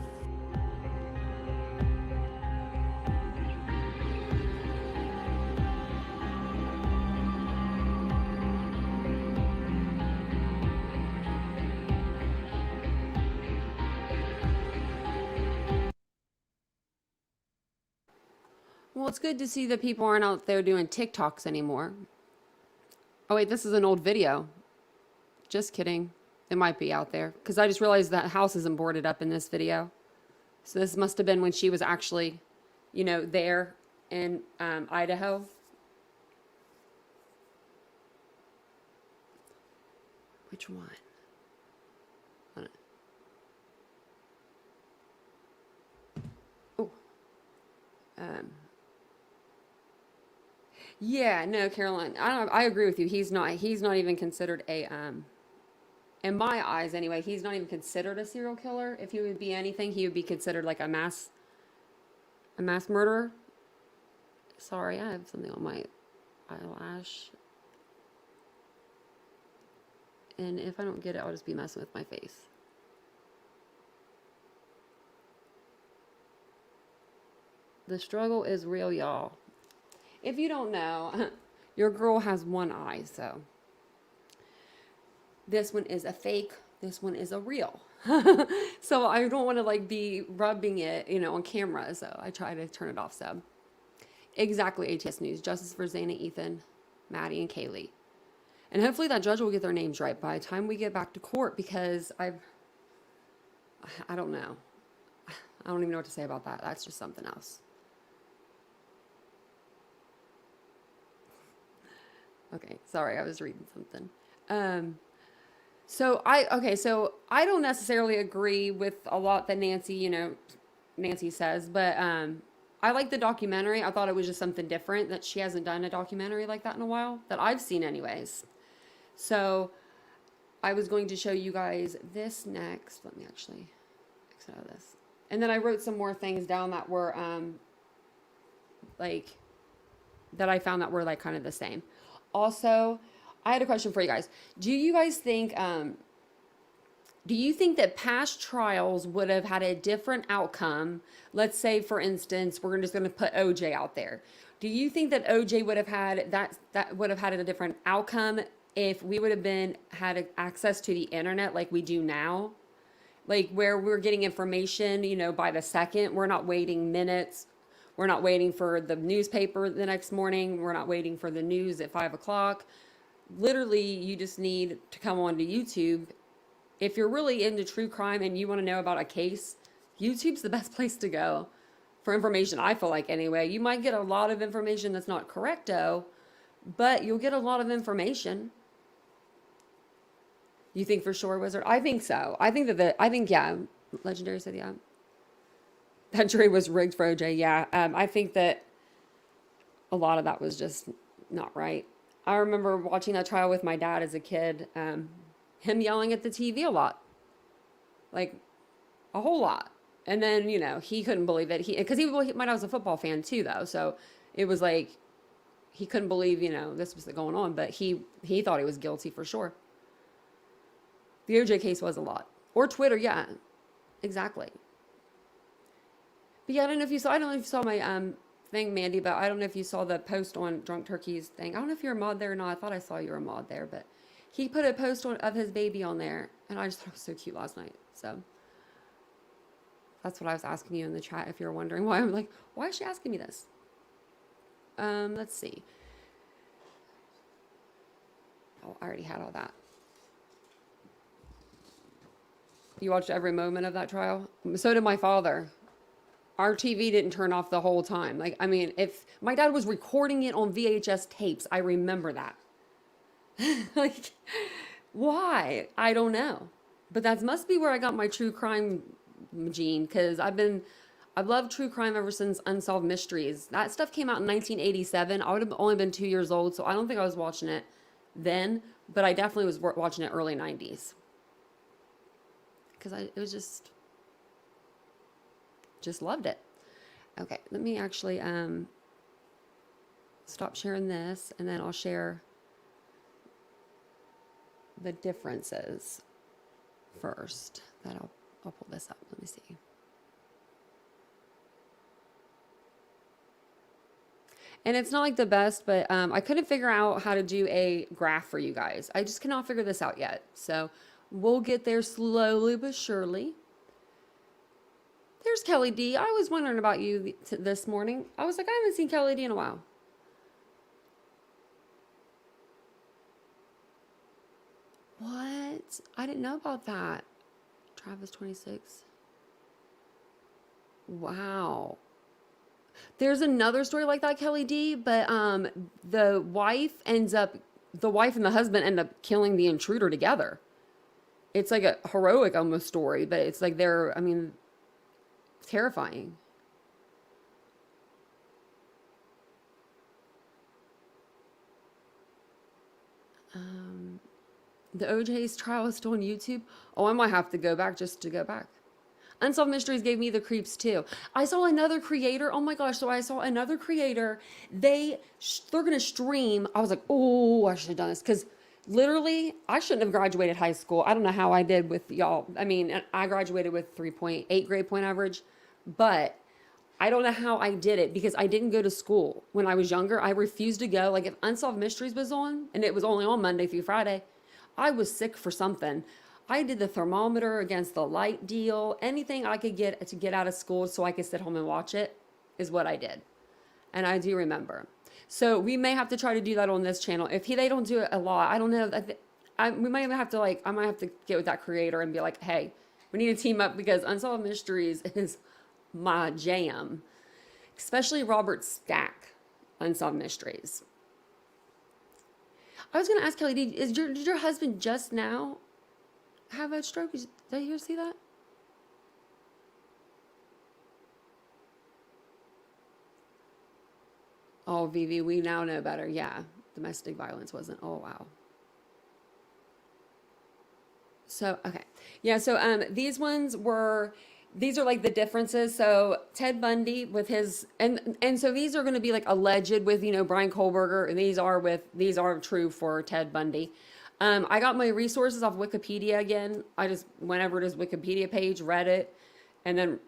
Well, it's good to see that people aren't out there doing TikToks anymore. Oh wait, this is an old video. Just kidding. It might be out there, because I just realized that house isn't boarded up in this video. So this must have been when she was actually, you know, there in Idaho. Which one? Oh. Yeah, no, Caroline. I agree with you. He's not even considered a in my eyes anyway, he's not even considered a serial killer. If he would be anything, he would be considered like a mass murderer. Sorry, I have something on my eyelash. And if I don't get it, I'll just be messing with my face. The struggle is real, y'all. If you don't know, your girl has one eye, so. This one is a fake, this one is a real. So I don't want to like be rubbing it, you know, on camera, so I try to turn it off. So exactly, ATS News, justice for Zana, Ethan, Maddie, and Kaylee. And hopefully that judge will get their names right by the time we get back to court, because I don't know. I don't even know what to say about that. That's just something else. Okay, sorry, I was reading something. So I don't necessarily agree with a lot that Nancy says, but I like the documentary. I thought it was just something different, that she hasn't done a documentary like that in a while, that I've seen anyways. So I was going to show you guys this next. Let me actually exit out of this. And then I wrote some more things down that were that I found that were like kind of the same. Also, I had a question for you guys. Do you guys think, do you think that past trials would have had a different outcome? Let's say, for instance, we're just going to put OJ out there. Do you think that OJ would have had that would have had a different outcome if we would have had access to the internet like we do now? Like where we're getting information, you know, by the second. We're not waiting minutes. We're not waiting for the newspaper the next morning. We're not waiting for the news at 5 o'clock. Literally, you just need to come onto YouTube. If you're really into true crime and you want to know about a case, YouTube's the best place to go for information, I feel like anyway. You might get a lot of information that's not correcto, but you'll get a lot of information. You think for sure, Wizard? I think so. I think yeah. Legendary said yeah. That jury was rigged for OJ, yeah. I think that a lot of that was just not right. I remember watching that trial with my dad as a kid, him yelling at the TV a lot. Like, a whole lot. And then, you know, he couldn't believe it. Because my dad was a football fan too, though. So it was like, he couldn't believe, you know, this was going on. But he thought he was guilty for sure. The OJ case was a lot. Or Twitter, yeah. Exactly. But yeah, I don't know if you saw my thing, Mandy, but I don't know if you saw the post on Drunk Turkey's thing. I don't know if you're a mod there or not. I thought I saw you were a mod there, but he put a post of his baby on there, and I just thought it was so cute last night. So that's what I was asking you in the chat, if you're wondering why. I'm like, why is she asking me this? Let's see. Oh, I already had all that. You watched every moment of that trial? So did my father. Our TV didn't turn off the whole time. Like, I mean, if my dad was recording it on VHS tapes, I remember that. Like, why? I don't know. But that must be where I got my true crime gene, because I've loved true crime ever since Unsolved Mysteries. That stuff came out in 1987. I would have only been 2 years old, so I don't think I was watching it then, but I definitely was watching it early 90s. Because it was just loved it. Okay, let me actually stop sharing this, and then I'll share the differences first. I'll pull this up. Let me see. And it's not like the best, but I couldn't figure out how to do a graph for you guys. I just cannot figure this out yet. So we'll get there slowly but surely. There's Kelly D. I was wondering about you this morning. I was like, I haven't seen Kelly D in a while. What? I didn't know about that. Travis 26. Wow. There's another story like that, Kelly D, but the wife and the husband end up killing the intruder together. It's like a heroic almost story, but it's like terrifying. The OJ's trial is still on YouTube. Oh, I might have to go back just to go back. Unsolved Mysteries gave me the creeps too. I saw another creator. Oh my gosh. So I saw another creator. They're going to stream. I was like, oh, I should have done this. Because literally, I shouldn't have graduated high school. I don't know how I did with y'all. I mean, I graduated with 3.8 grade point average. But I don't know how I did it because I didn't go to school. When I was younger, I refused to go. Like if Unsolved Mysteries was on, and it was only on Monday through Friday, I was sick for something. I did the thermometer against the light deal. Anything I could get to get out of school so I could sit home and watch it is what I did. And I do remember. So we may have to try to do that on this channel. If they don't do it a lot, I don't know. We might have to I might have to get with that creator and be like, hey, we need to team up because Unsolved Mysteries is my jam. Especially Robert Stack, Unsolved Mysteries. I was going to ask Kelly, did your husband just now have a stroke? Did you see that? Oh, Vivi, we now know better. Yeah, domestic violence wasn't. Oh, wow. So, okay. Yeah, so these are like the differences. So Ted Bundy with his, and so these are going to be like alleged with, Brian Kohlberger, and these are true for Ted Bundy. I got my resources off Wikipedia again. I just went over to his Wikipedia page, read it, and then,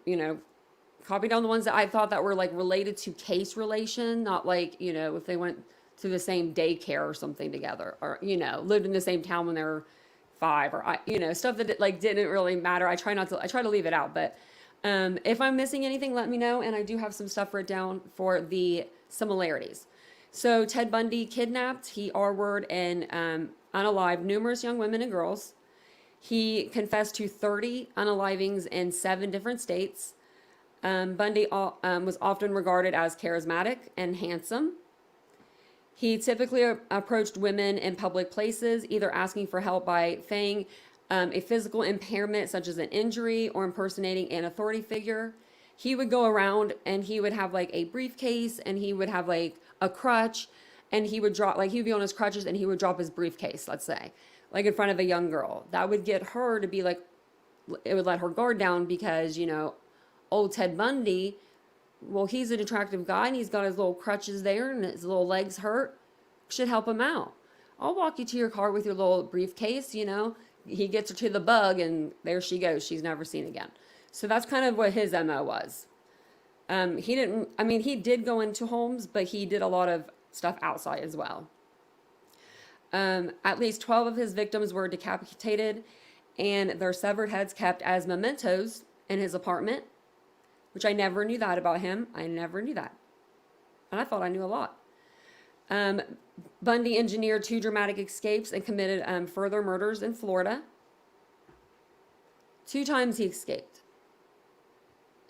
copied down the ones that I thought that were like related to case relation, not like, if they went to the same daycare or something together, or, lived in the same town when they were 5, or, stuff that didn't really matter. I try to leave it out, but if I'm missing anything, let me know. And I do have some stuff written down for the similarities. So Ted Bundy kidnapped, he R-word and unalived numerous young women and girls. He confessed to 30 unalivings in 7 different states. Bundy was often regarded as charismatic and handsome. He typically approached women in public places, either asking for help by feigning a physical impairment such as an injury or impersonating an authority figure. He would go around and he would have like a briefcase and he would have like a crutch, and he would drop, like he would be on his crutches and he would drop his briefcase, let's say, like in front of a young girl. That would get her to be like, it would let her guard down because, old Ted Bundy, well, he's an attractive guy and he's got his little crutches there and his little legs hurt, should help him out. I'll walk you to your car with your little briefcase, he gets her to the bug, and there she goes. She's never seen again. So that's kind of what his MO was. He did go into homes, but he did a lot of stuff outside as well. At least 12 of his victims were decapitated, and their severed heads kept as mementos in his apartment, which I never knew that about him. I never knew that. And I thought I knew a lot. Bundy engineered 2 dramatic escapes and committed further murders in Florida. 2 times he escaped.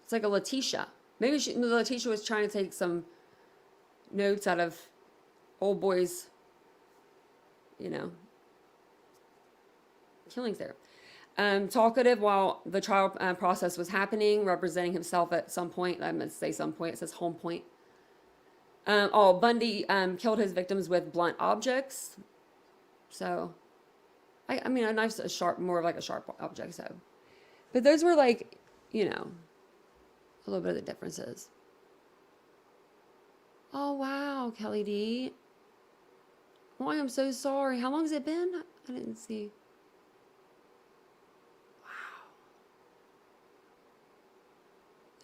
It's like a Letitia. Maybe Letitia was trying to take some notes out of old boy's, killings there. Talkative while the trial process was happening, representing himself at some point. I'm going to say some point. It says home point. Bundy killed his victims with blunt objects. So, a knife's a sharp, more of like a sharp object. So, but those were like, a little bit of the differences. Oh, wow, Kelly D. Oh, I am so sorry. How long has it been? I didn't see. Wow.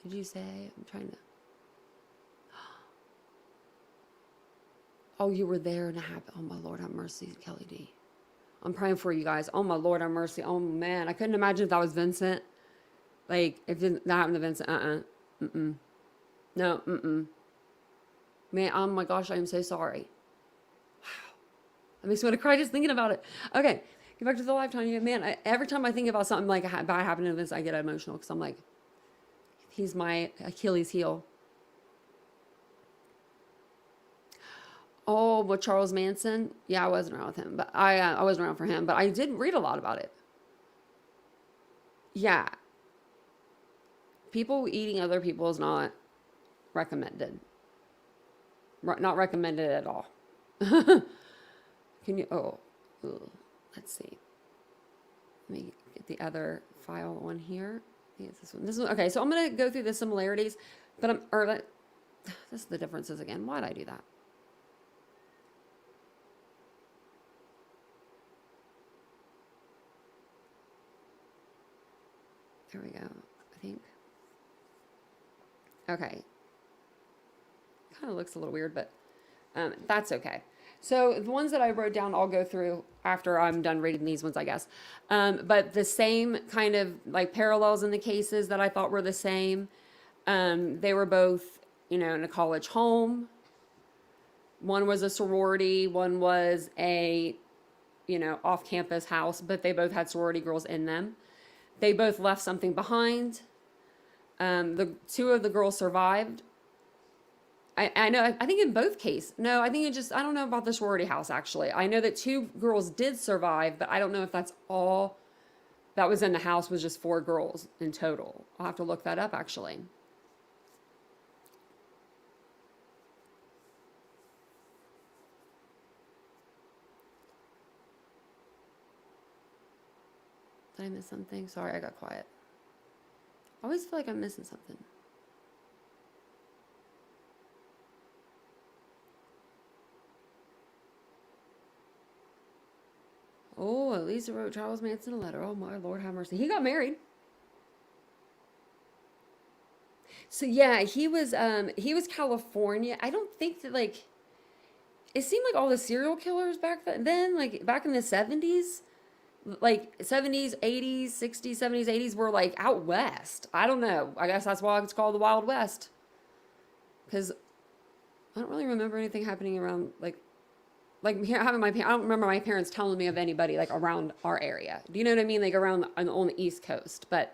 Did you say? I'm trying to. Oh, you were there and it happened. Oh, my Lord, have mercy, Kelly D. I'm praying for you guys. Oh, my Lord, have mercy. Oh, man. I couldn't imagine if that was Vincent. Like, if that happened to Vincent. No, Man, oh my gosh, I am so sorry. Wow. That makes me want to cry just thinking about it. Okay, get back to the lifetime. Man, every time I think about something like bad happening to Vincent, I get emotional because I'm like, he's my Achilles heel. Oh, with Charles Manson? Yeah, I wasn't around with him, but I wasn't around for him, but I did read a lot about it. Yeah. People eating other people is not recommended. Not recommended at all. Can you, let's see. Let me get the other file one here. I think it's this one. This one. Okay, so I'm going to go through the similarities, but this is the differences again. Why did I do that? There we go, I think. Okay. Kind of looks a little weird, but that's okay. So the ones that I wrote down, I'll go through after I'm done reading these ones, I guess. But the same kind of like parallels in the cases that I thought were the same. They were both, in a college home. One was a sorority. One was a, off-campus house, but they both had sorority girls in them. They both left something behind. The 2 of the girls survived. I know, I think in both cases. No, I think I don't know about the sorority house, actually. I know that 2 girls did survive, but I don't know if that's all that was in the house was just 4 girls in total. I'll have to look that up, actually. Did I miss something? Sorry, I got quiet. I always feel like I'm missing something. Oh, Elisa wrote Charles Manson a letter. Oh, my Lord, have mercy. He got married. So, yeah, he was California. I don't think that, it seemed like all the serial killers back then, back in the 70s, 70s, 80s, 60s, 70s, 80s were, out west. I don't know. I guess that's why it's called the Wild West. Because I don't really remember anything happening around, I don't remember my parents telling me of anybody around our area. Do you know what I mean? Around on the East Coast, but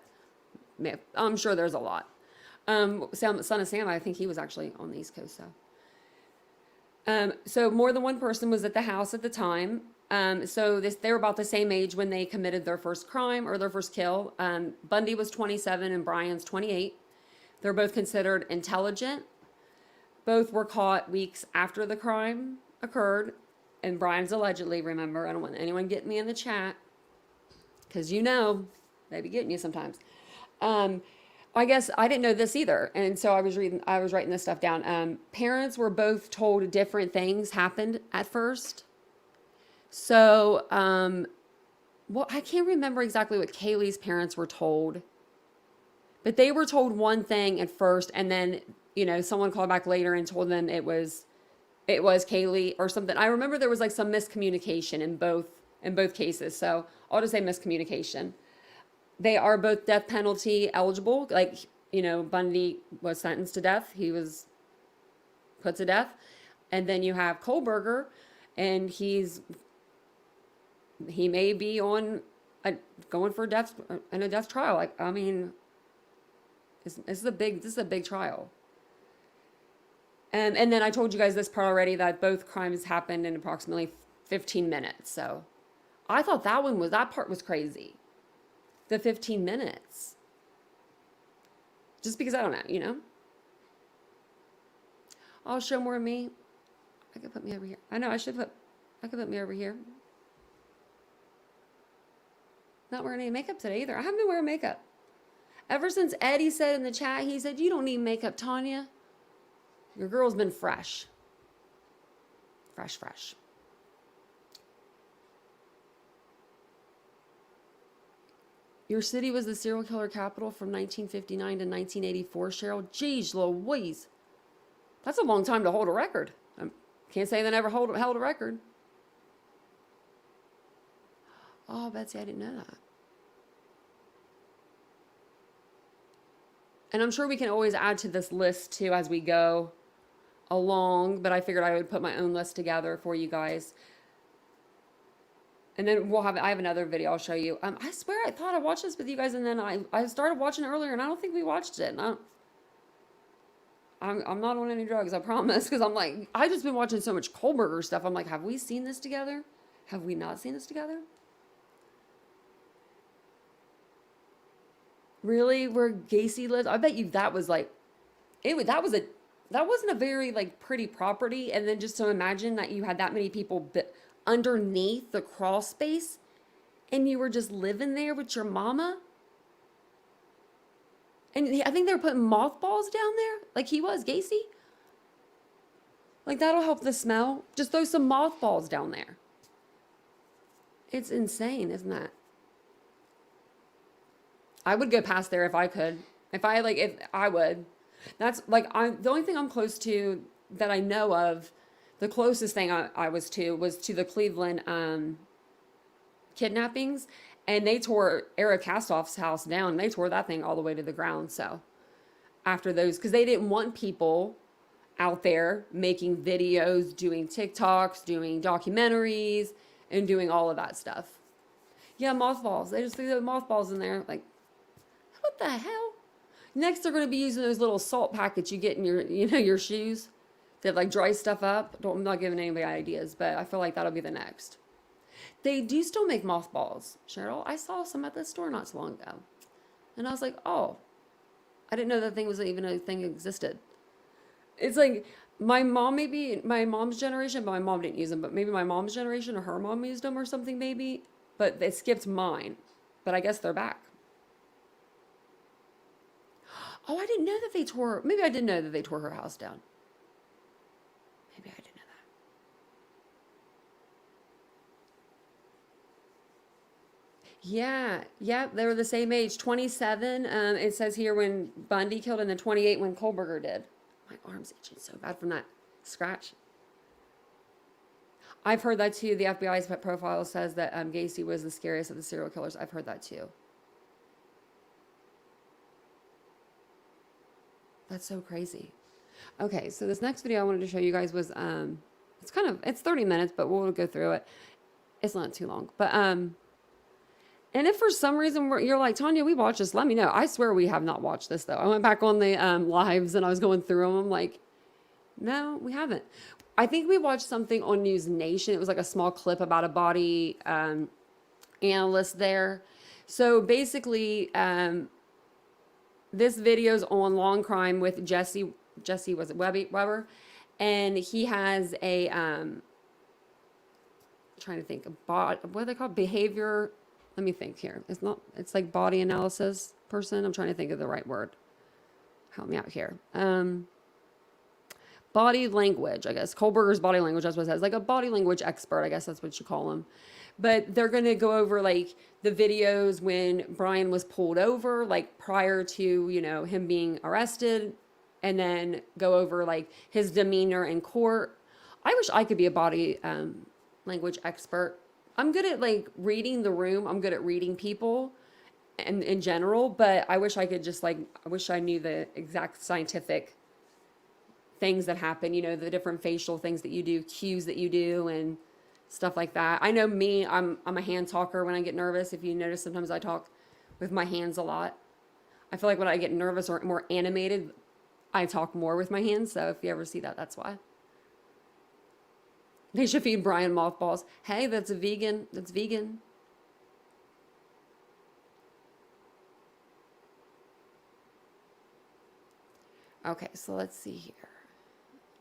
I'm sure there's a lot. Son of Sam, I think he was actually on the East Coast. So more than one person was at the house at the time. They were about the same age when they committed their first crime or their first kill. Bundy was 27 and Bryan's 28. They're both considered intelligent. Both were caught weeks after the crime occurred. And Bryan's allegedly, remember, I don't want anyone getting me in the chat. Because they be getting you sometimes. I guess I didn't know this either. And so I was writing this stuff down. Parents were both told different things happened at first. So well, I can't remember exactly what Kaylee's parents were told, but they were told one thing at first, and then, you know, someone called back later and told them it was Kaylee or something. I remember there was like some miscommunication in both cases. So I'll just say miscommunication. They are both death penalty eligible. Like, you know, Bundy was sentenced to death. He was put to death. And then you have Kohlberger, and he may be on going for death in a death trial. Like, I mean, this is a big trial. And then I told you guys this part already, that both crimes happened in approximately 15 minutes. So I thought that part was crazy. The 15 minutes. Just because I don't know, you know? I'll show more of me. I could put me over here. I know I could put me over here. Not wearing any makeup today either. I haven't been wearing makeup. Ever since Eddie said in the chat, he said, "You don't need makeup, Tanya. Your girl's been fresh." Fresh. Your city was the serial killer capital from 1959 to 1984, Cheryl. Jeez Louise. That's a long time to hold a record. I can't say they never held a record. Oh, Betsy, I didn't know that. And I'm sure we can always add to this list too as we go along, but I figured I would put my own list together for you guys. And then I have another video I'll show you. I swear I thought I watched this with you guys, and then I started watching it earlier, and I don't think we watched it. And I'm not on any drugs, I promise, because I'm like, I've just been watching so much Kohlberger stuff. I'm like, have we seen this together? Have we not seen this together? Really? Where Gacy lives? I bet you that was like, that wasn't a very like pretty property. And then just to imagine that you had that many people underneath the crawl space, and you were just living there with your mama. And I think they were putting mothballs down there, like he was, Gacy. Like, that'll help the smell. Just throw some mothballs down there. It's insane, isn't that? I would go past there if I could. If I would. That's like, the only thing I'm close to that I know of, the closest thing I was to the Cleveland kidnappings. And they tore Eric Kastoff's house down. They tore that thing all the way to the ground. So after those, because they didn't want people out there making videos, doing TikToks, doing documentaries, and doing all of that stuff. Yeah, mothballs. They just threw the mothballs in there. Like, what the hell? Next, they're going to be using those little salt packets you get in your shoes that like dry stuff up. I'm not giving anybody ideas, but I feel like that'll be the next. They do still make mothballs, Cheryl. I saw some at the store not so long ago. And I was like, oh, I didn't know that thing was even a thing that existed. It's like my mom's generation, but my mom didn't use them, but maybe my mom's generation or her mom used them or something maybe. But they skipped mine. But I guess they're back. Oh, I didn't know that maybe I didn't know that they tore her house down. Maybe I didn't. Yeah, they were the same age, 27. It says here when Bundy killed, and then 28 when Kohlberger did. My arm's itching so bad from that scratch. I've heard that too. The FBI's profile says that Gacy was the scariest of the serial killers. I've heard that too. That's so crazy. Okay, so this next video I wanted to show you guys was, it's 30 minutes, but we'll go through it. It's not too long, but and if for some reason you're like, Tanya, we watched this, let me know. I swear we have not watched this, though. I went back on the lives and I was going through them. I'm like, no, we haven't. I think we watched something on News Nation. It was like a small clip about a body analyst there. So basically, this video's on Long Crime with Jesse was it Weber? And he has a, trying to think, what are they called? Behavior. Let me think here. It's like body analysis person. I'm trying to think of the right word. Help me out here. body language, I guess. Kohlberger's body language, that's what it says. Like a body language expert, I guess that's what you call him. But they're going to go over like the videos when Brian was pulled over, like prior to, you know, him being arrested, and then go over like his demeanor in court. I wish I could be a body language expert. I'm good at like reading the room. I'm good at reading people and in general, but I wish I could just like, I wish I knew the exact scientific things that happen, you know, the different facial things that you do, cues that you do, and stuff like that. I know me, I'm a hand talker when I get nervous. If you notice, sometimes I talk with my hands a lot. I feel like when I get nervous or more animated, I talk more with my hands. So if you ever see that, that's why. They should feed Brian mothballs. Hey, that's a vegan. That's vegan. Okay, so let's see here.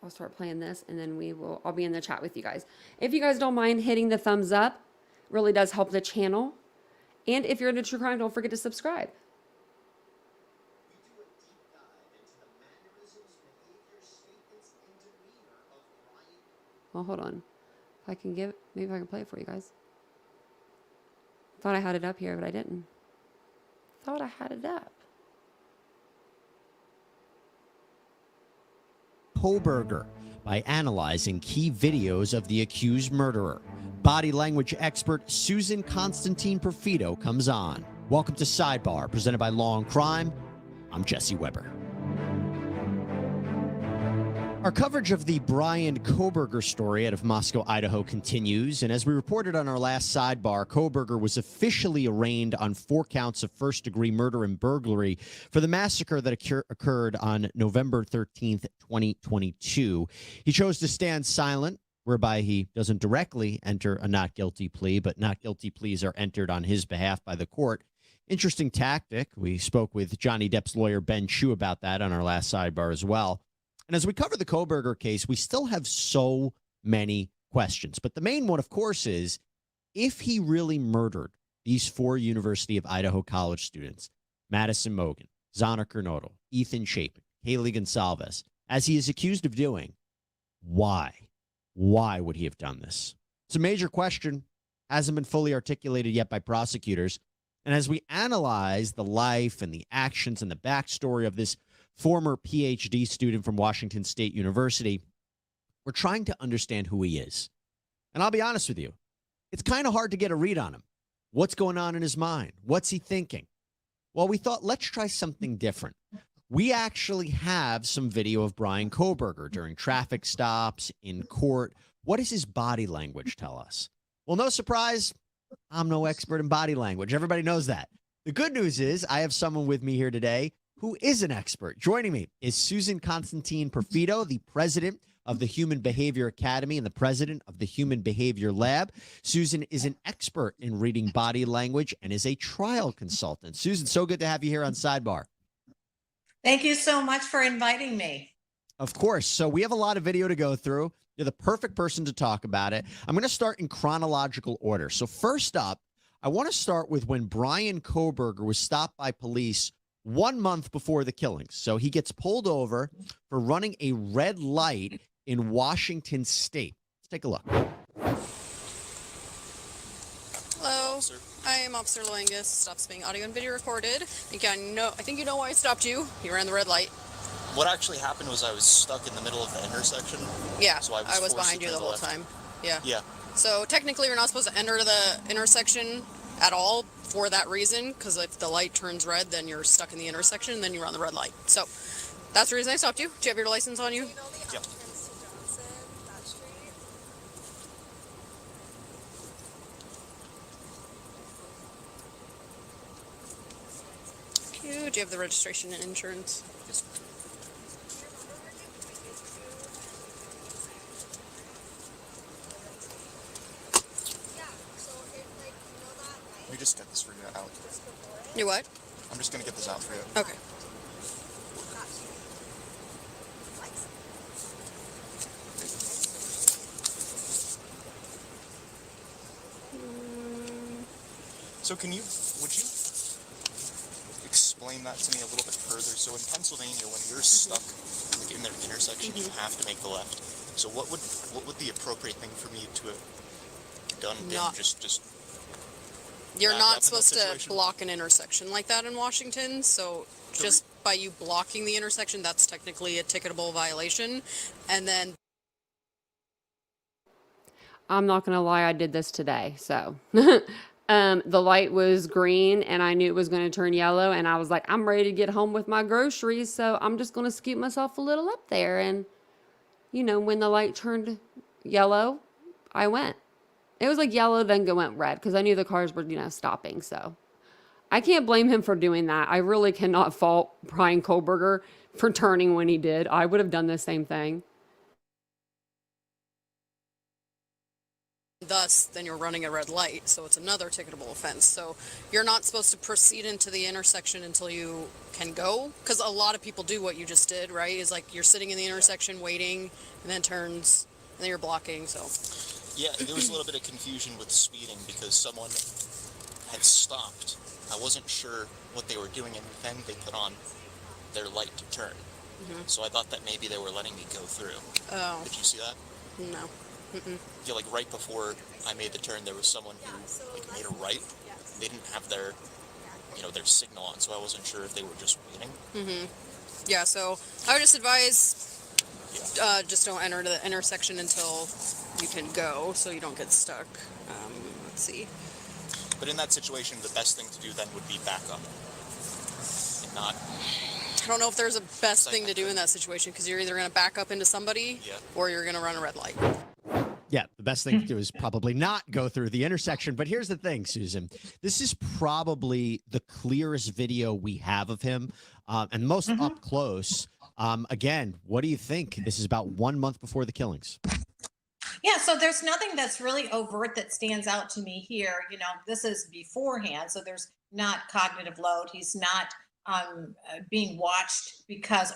I'll start playing this and then I'll be in the chat with you guys. If you guys don't mind hitting the thumbs up, it really does help the channel. And if you're into true crime, don't forget to subscribe. Well, hold on. If I can maybe I can play it for you guys. Thought I had it up here, but I didn't. Thought I had it up. Kohlberger by analyzing key videos of the accused murderer. Body language expert Susan Constantine Perfido comes on. Welcome to Sidebar, presented by Law and Crime. I'm Jesse Weber. Our coverage of the Brian Kohlberger story out of Moscow, Idaho continues, and as we reported on our last Sidebar, Kohlberger was officially arraigned on 4 counts of first-degree murder and burglary for the massacre that occurred on November 13th, 2022. He chose to stand silent, whereby he doesn't directly enter a not guilty plea, but not guilty pleas are entered on his behalf by the court. Interesting tactic. We spoke with Johnny Depp's lawyer, Ben Chu, about that on our last Sidebar as well. And as we cover the Kohlberger case, we still have so many questions. But the main one, of course, is if he really murdered these 4 University of Idaho college students, Madison Mogen, Zana Kernodle, Ethan Chapin, Kaylee Gonsalves, as he is accused of doing, why? Why would he have done this? It's a major question, hasn't been fully articulated yet by prosecutors. And as we analyze the life and the actions and the backstory of this former PhD student from Washington State University, we're trying to understand who he is. And I'll be honest with you, it's kind of hard to get a read on him. What's going on in his mind? What's he thinking? Well, we thought, let's try something different. We actually have some video of Brian Kohlberger during traffic stops, in court. What does his body language tell us? Well, no surprise, I'm no expert in body language. Everybody knows that. The good news is I have someone with me here today who is an expert. Joining me is Susan Constantine Perfido, the president of the Human Behavior Academy and the president of the Human Behavior Lab. Susan is an expert in reading body language and is a trial consultant. Susan, so good to have you here on Sidebar. Thank you so much for inviting me. Of course. So we have a lot of video to go through. You're the perfect person to talk about it. I'm going to start in chronological order. So first up, I want to start with when Brian Kohlberger was stopped by police 1 month before the killings. So he gets pulled over for running a red light in Washington State. Let's take a look. Hello, I am Officer Langus. Stops being audio and video recorded. I think you know why I stopped you. You ran the red light. What actually happened was I was stuck in the middle of the intersection. Yeah, so I was behind you the whole time. Yeah. Yeah. So technically you're not supposed to enter the intersection at all for that reason, because if the light turns red, then you're stuck in the intersection, and then you run the red light. So that's the reason I stopped you. Do you have your license on you? Yeah. Do you have the registration and insurance? Yes. Let me just get this for you out. You what? I'm just gonna get this out for you. Okay. So would you explain that to me a little bit further? So in Pennsylvania, when you're stuck like in the intersection, you have to make the left. So what would the appropriate thing for me to have done? Not- Just You're back up not in that supposed to situation? block an intersection like that in Washington, so just by you blocking the intersection, that's technically a ticketable violation. And then I'm not gonna lie, I did this today. So the light was green and I knew it was gonna turn yellow, and I was like, I'm ready to get home with my groceries, so I'm just gonna scoot myself a little up there. And when the light turned yellow, I went. It was like yellow, then went red, because I knew the cars were, stopping. So I can't blame him for doing that. I really cannot fault Brian Kohlberger for turning when he did. I would have done the same thing. thus, then you're running a red light, so it's another ticketable offense. So you're not supposed to proceed into the intersection until you can go, because a lot of people do what you just did, right? Is like you're sitting in the intersection waiting, and then turns, and then you're blocking, so. Yeah, there was a little bit of confusion with speeding because someone had stopped. I wasn't sure what they were doing, and then they put on their light to turn. Mhm. So I thought that maybe they were letting me go through. Oh. Did you see that? No. Mm-mm. I feel like right before I made the turn, there was someone who made a right. They didn't have their, their signal on, so I wasn't sure if they were just waiting. Mm-hmm. Yeah, so I would just advise just don't enter the intersection until you can go, so you don't get stuck. Let's see. But in that situation, the best thing to do then would be back up and not. I don't know if there's a best thing to do in that situation, because you're either going to back up into somebody or you're going to run a red light. Yeah, the best thing to do is probably not go through the intersection. But here's the thing, Susan. This is probably the clearest video we have of him and most up close. Again, what do you think? This is about 1 month before the killings. Yeah, so there's nothing that's really overt that stands out to me here. This is beforehand, so there's not cognitive load. He's not being watched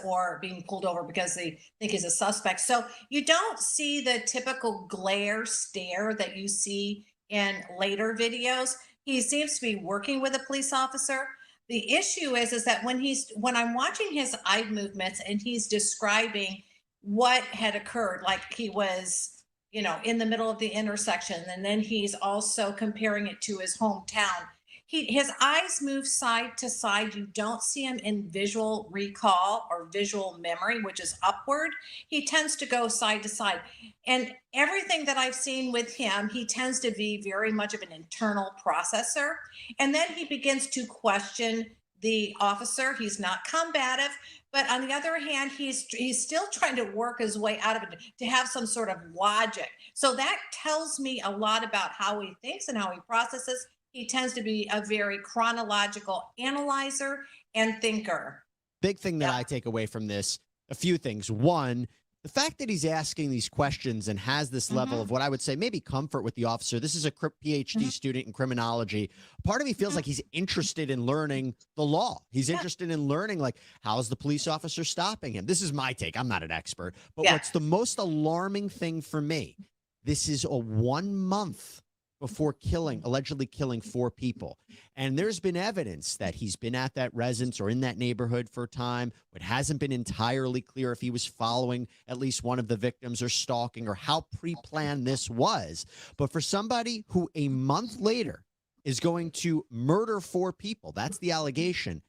or being pulled over because they think he's a suspect. So you don't see the typical glare stare that you see in later videos. He seems to be working with a police officer. The issue is that when I'm watching his eye movements and he's describing what had occurred, like he was in the middle of the intersection, and then he's also comparing it to his hometown. His eyes move side to side. You don't see him in visual recall or visual memory, which is upward. He tends to go side to side. And everything that I've seen with him, he tends to be very much of an internal processor. And then he begins to question the officer. He's not combative, but on the other hand, he's still trying to work his way out of it to have some sort of logic. So that tells me a lot about how he thinks and how he processes. He tends to be a very chronological analyzer and thinker. Big thing that I take away from this, a few things. One, the fact that he's asking these questions and has this level of what I would say maybe comfort with the officer. This is a PhD student in criminology. Part of me feels like he's interested in learning the law. He's interested in learning, like, how's the police officer stopping him? This is my take. I'm not an expert. But what's the most alarming thing for me, this is a 1 month before allegedly killing 4 people. And there's been evidence that he's been at that residence or in that neighborhood for a time. It hasn't been entirely clear if he was following at least one of the victims or stalking or how pre-planned this was. But for somebody who a month later is going to murder 4 people, that's the allegation.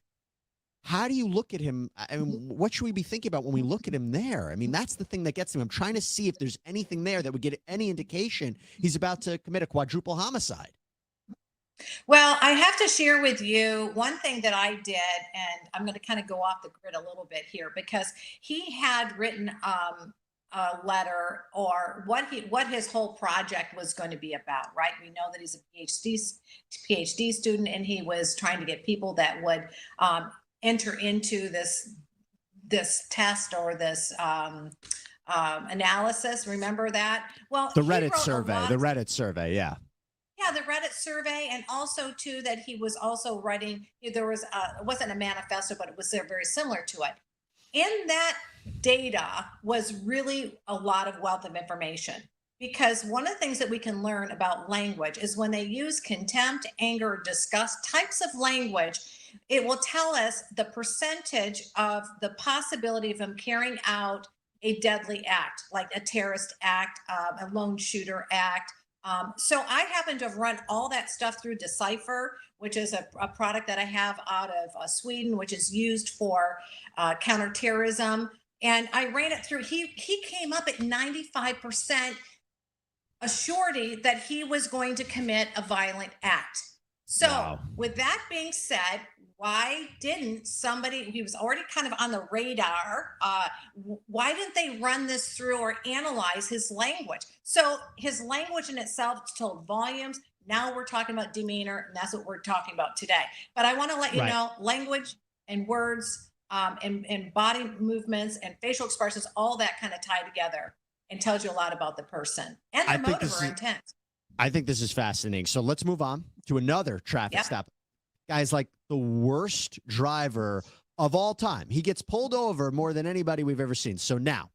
How do you look at him? I mean, what should we be thinking about when we look at him there? I mean, that's the thing that gets him. I'm trying to see if there's anything there that would get any indication he's about to commit a quadruple homicide. Well, I have to share with you one thing that I did, and I'm going to kind of go off the grid a little bit here, because he had written a letter or what his whole project was going to be about, right? We know that he's a PhD student, and he was trying to get people that would enter into this test or this analysis. Remember that? Well, The Reddit survey, yeah. Yeah, the Reddit survey, and also too that he was also writing. There was it wasn't a manifesto, but it was very similar to it. In that data was really a lot of wealth of information. because one of the things that we can learn about language is when they use contempt, anger, disgust types of language, it will tell us the percentage of the possibility of them carrying out a deadly act, like a terrorist act, a lone shooter act. So I happen to have run all that stuff through Decipher, which is a product that I have out of Sweden, which is used for counterterrorism. And I ran it through. He came up at 95% a surety that he was going to commit a violent act. So with that being said, why didn't somebody, he was already kind of on the radar, why didn't they run this through or analyze his language? So his language in itself told volumes. Now we're talking about demeanor, and that's what we're talking about today. But I want to let you know, language and words and body movements and facial expressions, all that kind of tie together and tells you a lot about the person and their motive or intent. I think this is fascinating. So let's move on to another traffic stop. Guy's like the worst driver of all time. He gets pulled over more than anybody we've ever seen. So now,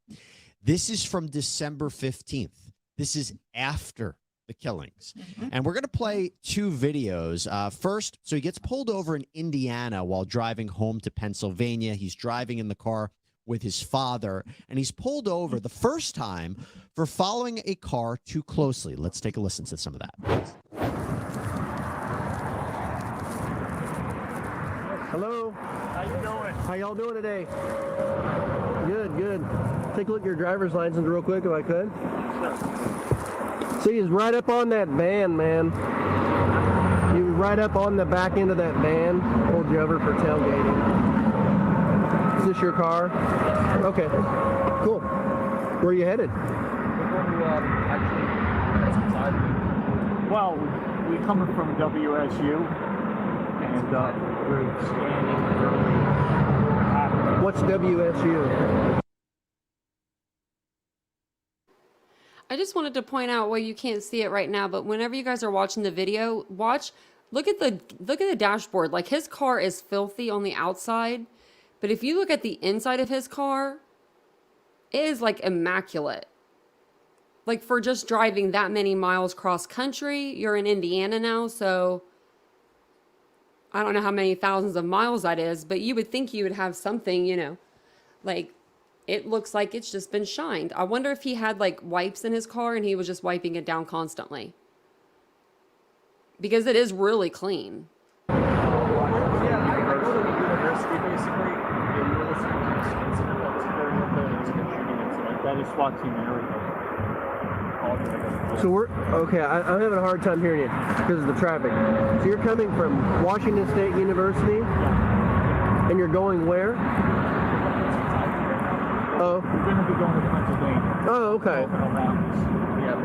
this is from December 15th. This is after the killings. And we're going to play two videos. First, so he gets pulled over in Indiana while driving home to Pennsylvania. He's driving in the car with his father, and he's pulled over the first time for following a car too closely. Let's take a listen to some of that. Hello. How you doing? How y'all doing today? Good, good. Take a look at your driver's license real quick if I could. See, he's right up on that van, man. You was right up on the back end of that van. Pulled you over for tailgating. Is this your car? Okay. Cool. Where are you headed? Well, we're coming from WSU, and we're standing early. What's WSU? I just wanted to point out, well, you can't see it right now, but whenever you guys are watching the video, look at the dashboard. Like, his car is filthy on the outside, but if you look at the inside of his car, it is like immaculate. Like, for just driving that many miles cross country, you're in Indiana now, so I don't know how many thousands of miles that is, but you would think you would have something, you know, like, it looks like it's just been shined. I wonder if he had like wipes in his car and he was just wiping it down constantly, because it is really clean. Yeah, I go to the university basically. They were listening to this incident that was occurring up there. There was a shooting incident. That is SWAT team area. So we're okay. I'm having a hard time hearing you because of the traffic. So you're coming from Washington State University, and you're going where? Oh. We're going to be going to Pennsylvania. Oh, okay. Yeah.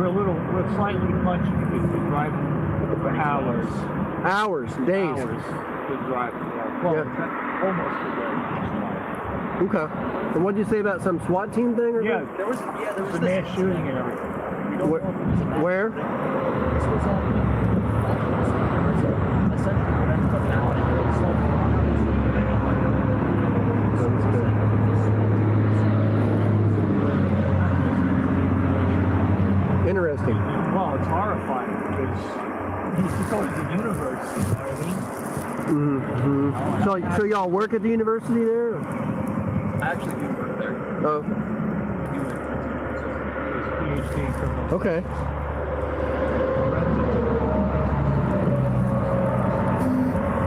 So we're slightly punchy because we're driving for hours. Hours, days. Hours. Good driving. Yeah. Well, almost a day. Okay. And what did you say about some SWAT team thing? Or Yeah, there was a mass shooting and everything. We don't know if it was a mass Where? This was on Interesting. Well, it's horrifying because he's going to the university, you know what I mean? So y'all work at the university there? I actually do work there. Oh. His PhD in criminal Okay.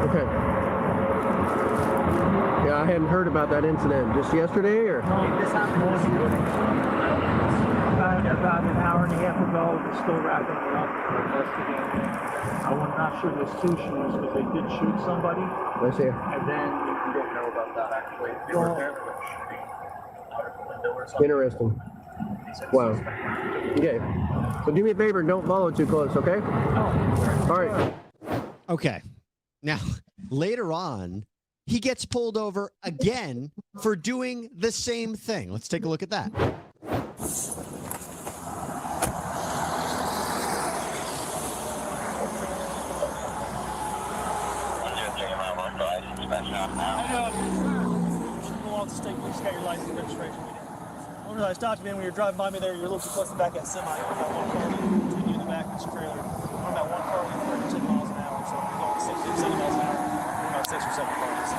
Okay. Yeah, I hadn't heard about that incident. Just yesterday, or? No, this happened about an hour and a half ago. They're still wrapping it up for investigating. I'm not sure there's two shooters because they did shoot somebody. Let's see. And then you don't know about that. Actually, they were there shooting out of the window or something. Interesting. Wow. Okay. So do me a favor and don't follow too close, okay? Oh. All right. Okay. Now, later on, he gets pulled over again for doing the same thing. Let's take a look at that. don't realize I stopped you, man. When you're driving by me there, you're a little too close to the back of that semi. I've got one car between you and the back of this trailer. I'm about one car with 10 miles an hour, so we're going 60 or 70 miles an hour. We're about 6 or 7 cars.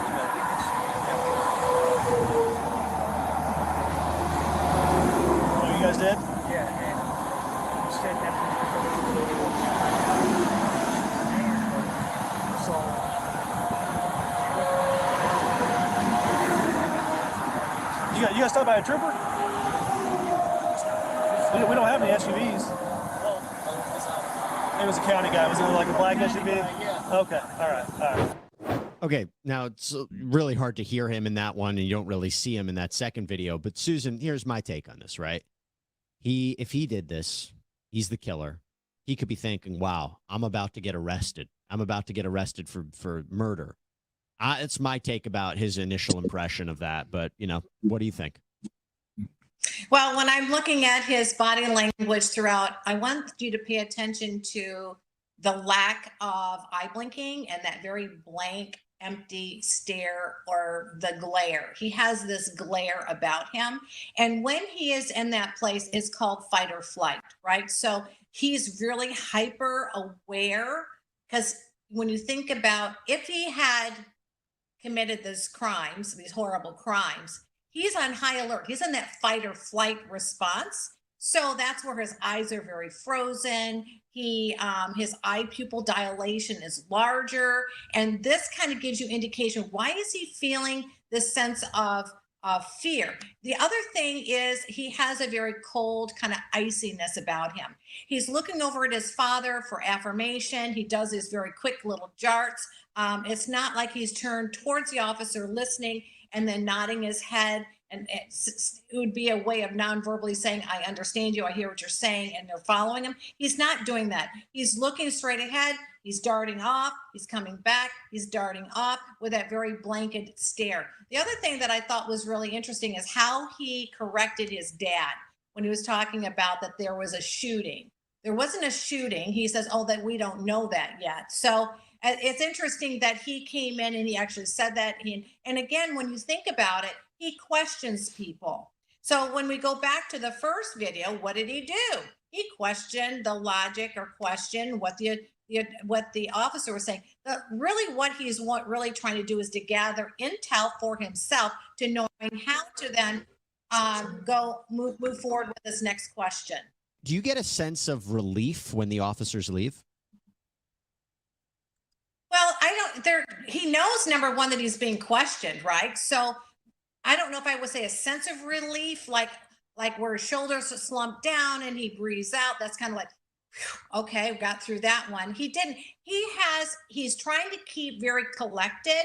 Oh, you guys did? Yeah, man. You guys stopped by a trooper? We don't have any SUVs. It was a county guy. Was it like a black SUV? Okay. All right. Okay, now it's really hard to hear him in that one, and you don't really see him in that second video. But Susan, here's my take on this, right? If he did this, he's the killer. He could be thinking, wow, I'm about to get arrested. I'm about to get arrested for murder. It's my take about his initial impression of that. But, what do you think? Well, when I'm looking at his body language throughout, I want you to pay attention to the lack of eye blinking and that very blank, empty stare or the glare. He has this glare about him. And when he is in that place, it's called fight or flight, right? So he's really hyper aware, because when you think about if he had committed these crimes, these horrible crimes, he's on high alert. He's in that fight or flight response. So that's where his eyes are very frozen. His eye pupil dilation is larger. And this kind of gives you indication, why is he feeling this sense of fear? The other thing is he has a very cold kind of iciness about him. He's looking over at his father for affirmation. He does these very quick little jarts. It's not like he's turned towards the officer listening and then nodding his head. And it would be a way of non-verbally saying, I understand you, I hear what you're saying, and they're following him. He's not doing that. He's looking straight ahead. He's darting off. He's coming back. He's darting off with that very blanket stare. The other thing that I thought was really interesting is how he corrected his dad when he was talking about that there was a shooting. There wasn't a shooting. He says, oh, that we don't know that yet. So it's interesting that he came in and he actually said that. And again, when you think about it, he questions people. So when we go back to the first video, what did he do? He questioned the logic or questioned what the officer was saying. Really what he's really trying to do is to gather intel for himself to knowing how to then move forward with this next question. Do you get a sense of relief when the officers leave? Well, he knows, number one, that he's being questioned, right? So I don't know if I would say a sense of relief, like where his shoulders are slumped down and he breathes out. That's kind of like, whew, okay, we got through that one. He didn't. He's trying to keep very collected.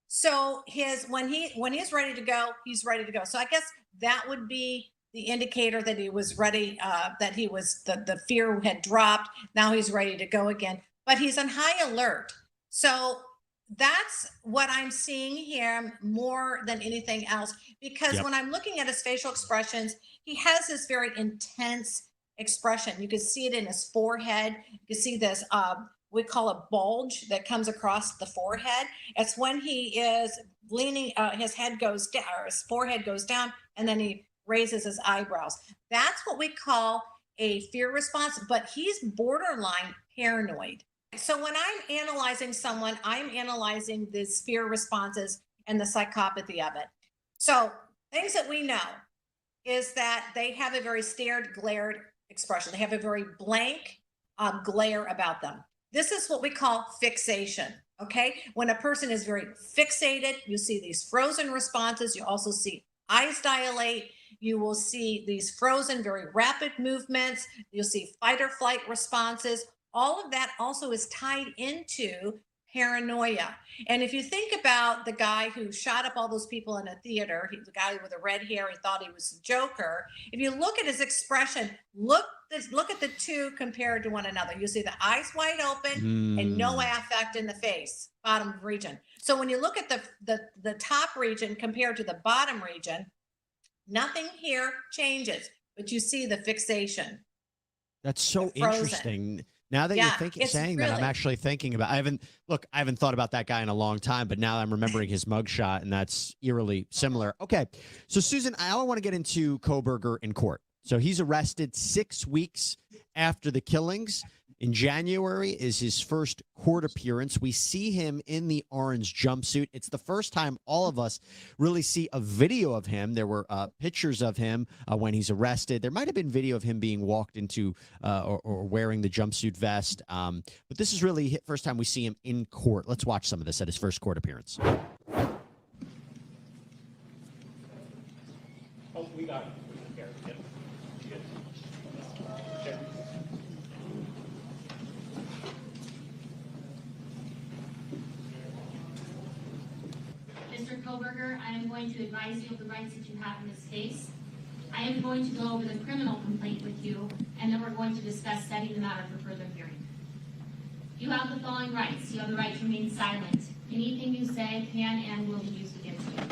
So when he's ready to go, he's ready to go. So I guess that would be the indicator that he was ready, that he was, the fear had dropped. Now he's ready to go again, but he's on high alert. So that's what I'm seeing here more than anything else, because when I'm looking at his facial expressions, he has this very intense expression. You can see it in his forehead. You can see this, we call a bulge that comes across the forehead. It's when he is leaning, his head goes down, or his forehead goes down, and then he raises his eyebrows. That's what we call a fear response, but he's borderline paranoid. So when I'm analyzing someone, I'm analyzing these fear responses and the psychopathy of it. So things that we know is that they have a very stared, glared expression. They have a very blank glare about them. This is what we call fixation, okay? When a person is very fixated, you see these frozen responses. You also see eyes dilate. You will see these frozen, very rapid movements. You'll see fight or flight responses. All of that also is tied into paranoia. And if you think about the guy who shot up all those people in a theater, the guy with the red hair, he thought he was the Joker. If you look at his expression, look at the two compared to one another. You see the eyes wide open and no affect in the face, bottom region. So when you look at the top region compared to the bottom region, nothing here changes, but you see the fixation. That's so interesting. Now that Yeah, you're it's saying that, I'm really- actually thinking about. I haven't thought about that guy in a long time, but now I'm remembering his mugshot, and that's eerily similar. Okay, so Susan, I want to get into Kohberger in court. So he's arrested 6 weeks after the killings. In January is his first court appearance. We see him in the orange jumpsuit. It's the first time all of us really see a video of him. There were pictures of him when he's arrested. There might have been video of him being walked into or wearing the jumpsuit vest. But this is really the first time we see him in court. Let's watch some of this at his first court appearance. Oh, we got it. Here, yep. Good. Okay. Mr. Kohberger, I am going to advise you of the rights that you have in this case. I am going to go over the criminal complaint with you, and then we're going to discuss setting the matter for further hearing. You have the following rights. You have the right to remain silent. Anything you say can and will be used against you.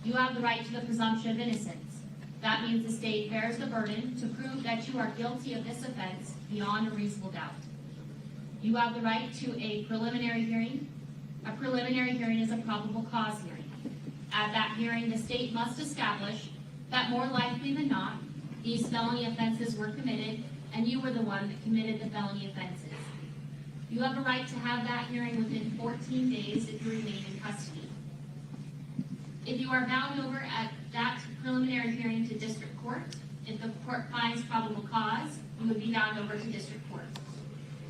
You have the right to the presumption of innocence. That means the state bears the burden to prove that you are guilty of this offense beyond a reasonable doubt. You have the right to a preliminary hearing. A preliminary hearing is a probable cause hearing. At that hearing, the state must establish that more likely than not, these felony offenses were committed and you were the one that committed the felony offenses. You have a right to have that hearing within 14 days if you remain in custody. If you are bound over at that preliminary hearing to district court, if the court finds probable cause, you would be bound over to district court.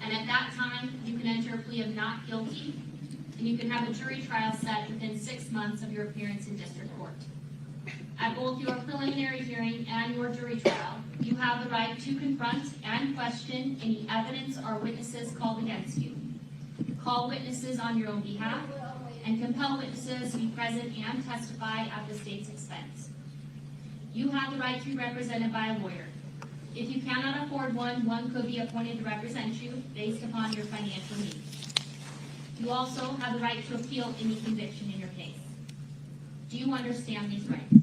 And at that time, you can enter a plea of not guilty, and you can have a jury trial set within 6 months of your appearance in district court. At both your preliminary hearing and your jury trial, you have the right to confront and question any evidence or witnesses called against you. Call witnesses on your own behalf and compel witnesses to be present and testify at the state's expense. You have the right to be represented by a lawyer. If you cannot afford one, one could be appointed to represent you based upon your financial needs. You also have the right to appeal any conviction in your case. Do you understand these rights?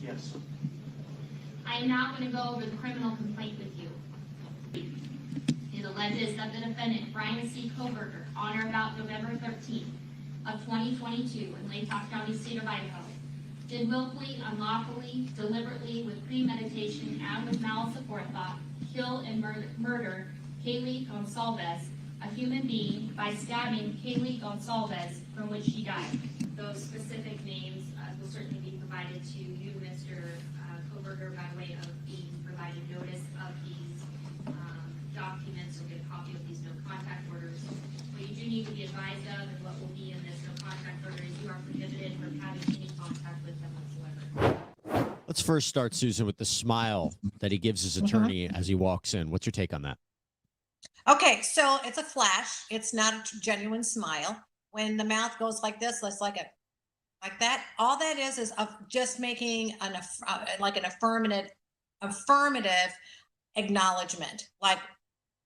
Yes. I am now going to go over the criminal complaint with you. It alleges that the defendant, Brian C. Kohberger, on or about November 13th of 2022 in Latah County, state of Idaho, did willfully, unlawfully, deliberately, with premeditation, and with malice aforethought, kill and murder Kaylee Gonsalves, a human being, by stabbing Kaylee Gonsalves, from which she died. Those specific names will certainly be provided to you, Mr. Kohberger, by way of being provided notice of these documents, or get a copy of these no contact orders. What you do need to be advised of, and what will be in this no contact order, is you are prohibited from having any contact with them whatsoever. Let's first start, Susan, with the smile that he gives his attorney as he walks in. What's your take on that? Okay, so it's a flash. It's not a genuine smile. When the mouth goes like this, it's like that. All that is of just making an affirmative acknowledgement, like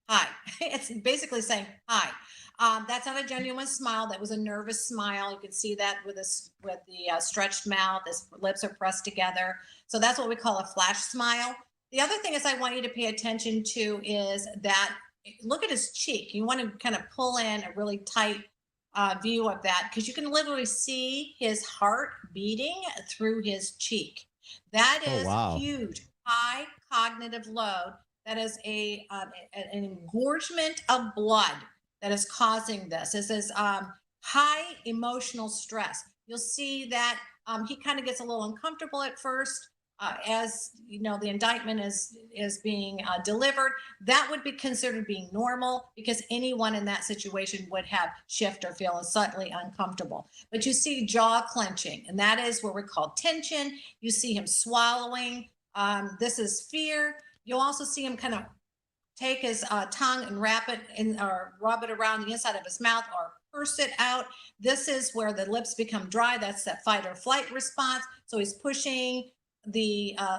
hi. It's basically saying hi. That's not a genuine smile. That was a nervous smile. You can see that with the stretched mouth. His lips are pressed together. So that's what we call a flash smile. The other thing is I want you to pay attention to is that look at his cheek. You want to kind of pull in a really tight view of that, because you can literally see his heart beating through his cheek. That is huge, high cognitive load. That is an engorgement of blood that is causing this. This is high emotional stress. You'll see that he kind of gets a little uncomfortable at first. As you know, the indictment is being delivered. That would be considered being normal, because anyone in that situation would have shift or feel slightly uncomfortable. But you see jaw clenching, and that is what we call tension. You see him swallowing. This is fear. You'll also see him kind of take his tongue and wrap it in, or rub it around the inside of his mouth, or purse it out. This is where the lips become dry. That's that fight or flight response. So he's pushing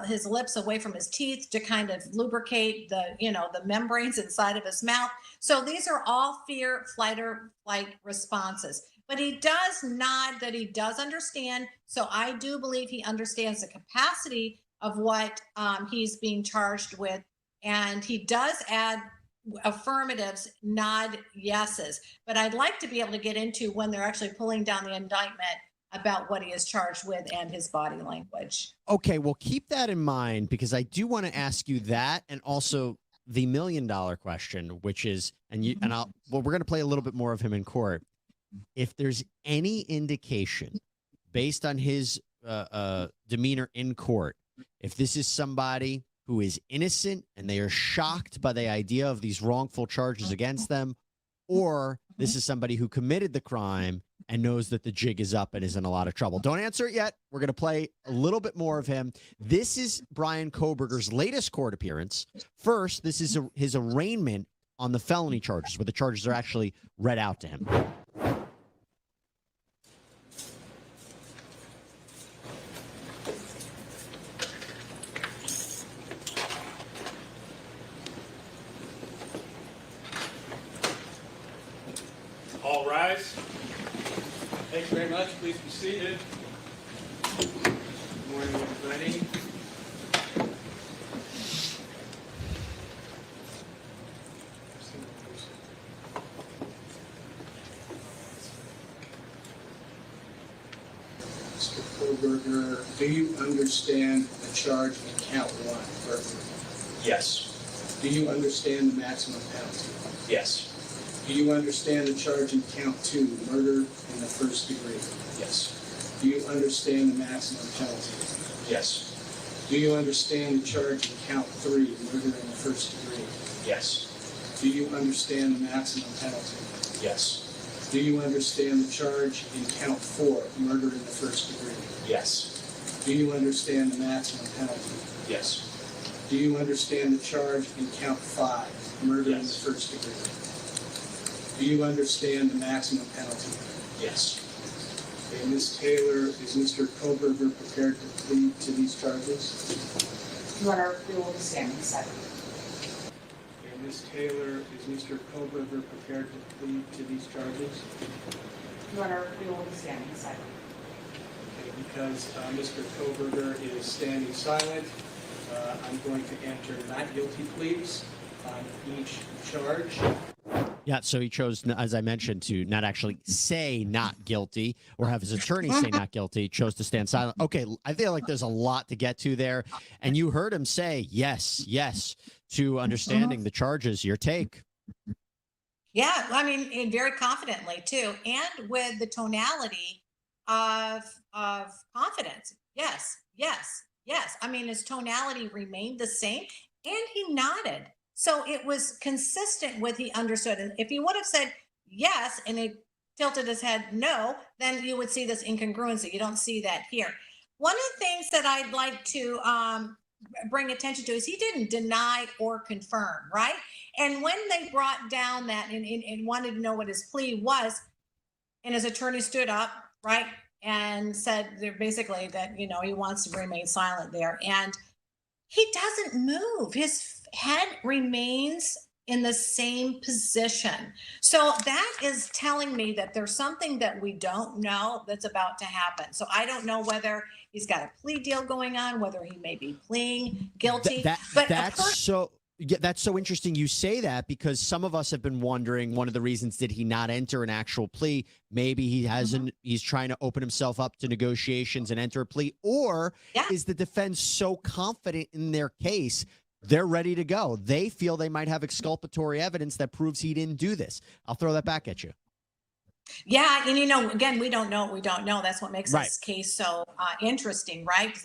his lips away from his teeth to kind of lubricate the membranes inside of his mouth. So these are all fear, flight, or flight responses. But he does nod that he does understand. So I do believe he understands the capacity of what he's being charged with. And he does add affirmatives, nod yeses. But I'd like to be able to get into when they're actually pulling down the indictment about what he is charged with and his body language. Okay, well, keep that in mind because I do want to ask you that, and also the $1 million question, which is, we're going to play a little bit more of him in court. If there's any indication based on his demeanor in court, if this is somebody who is innocent and they are shocked by the idea of these wrongful charges against them, or this is somebody who committed the crime and knows that the jig is up and is in a lot of trouble. Don't answer it yet. We're going to play a little bit more of him. This is Bryan Kohberger's latest court appearance. First, this is his arraignment on the felony charges, where the charges are actually read out to him. All rise. Thanks very much. Please be seated. Good morning, everybody. Mr. Kohberger, do you understand the charge in count 1, burglary? Yes. Do you understand the maximum penalty? Yes. Do you understand the charge in count 2, murder in the first degree? Yes. Do you understand the maximum penalty? Yes. Do you understand the charge in count 3, murder in the first degree? Yes. Do you understand the maximum penalty? Yes. Do you understand the charge in count 4, murder in the first degree? Yes. Do you understand the maximum penalty? Yes. Do you understand the charge in count 5, murder in the first degree? Do you understand the maximum penalty? Yes. Okay, Ms. Taylor, is Mr. Kohberger prepared to plead to these charges? Your Honor, we will be standing aside. Okay, Ms. Taylor, is Mr. Kohberger prepared to plead to these charges? Your Honor, we will be standing aside. Okay, because Mr. Kohberger is standing silent, I'm going to enter not guilty pleas on each charge. Yeah, so he chose, as I mentioned, to not actually say not guilty or have his attorney say not guilty, chose to stand silent. Okay, I feel like there's a lot to get to there. And you heard him say yes, yes, to understanding the charges. Your take? Yeah, I mean, and very confidently too, and with the tonality of confidence. Yes, yes, yes. I mean, his tonality remained the same, and he nodded. So it was consistent with he understood. And if he would have said yes and he tilted his head no, then you would see this incongruency. You don't see that here. One of the things that I'd like to bring attention to is he didn't deny or confirm, right? And when they brought down that and wanted to know what his plea was, and his attorney stood up, right, and said basically that, you know, he wants to remain silent there. And he doesn't move. His head remains in the same position. So that is telling me that there's something that we don't know that's about to happen. So I don't know whether he's got a plea deal going on, whether he may be pleading guilty. That's so interesting you say that, because some of us have been wondering, one of the reasons, did he not enter an actual plea? Maybe he hasn't, he's trying to open himself up to negotiations and enter a plea, or is the defense so confident in their case they're ready to go? They feel they might have exculpatory evidence that proves he didn't do this. I'll throw that back at you. Yeah, and you know, again, we don't know what we don't know. That's what makes this case so interesting, right?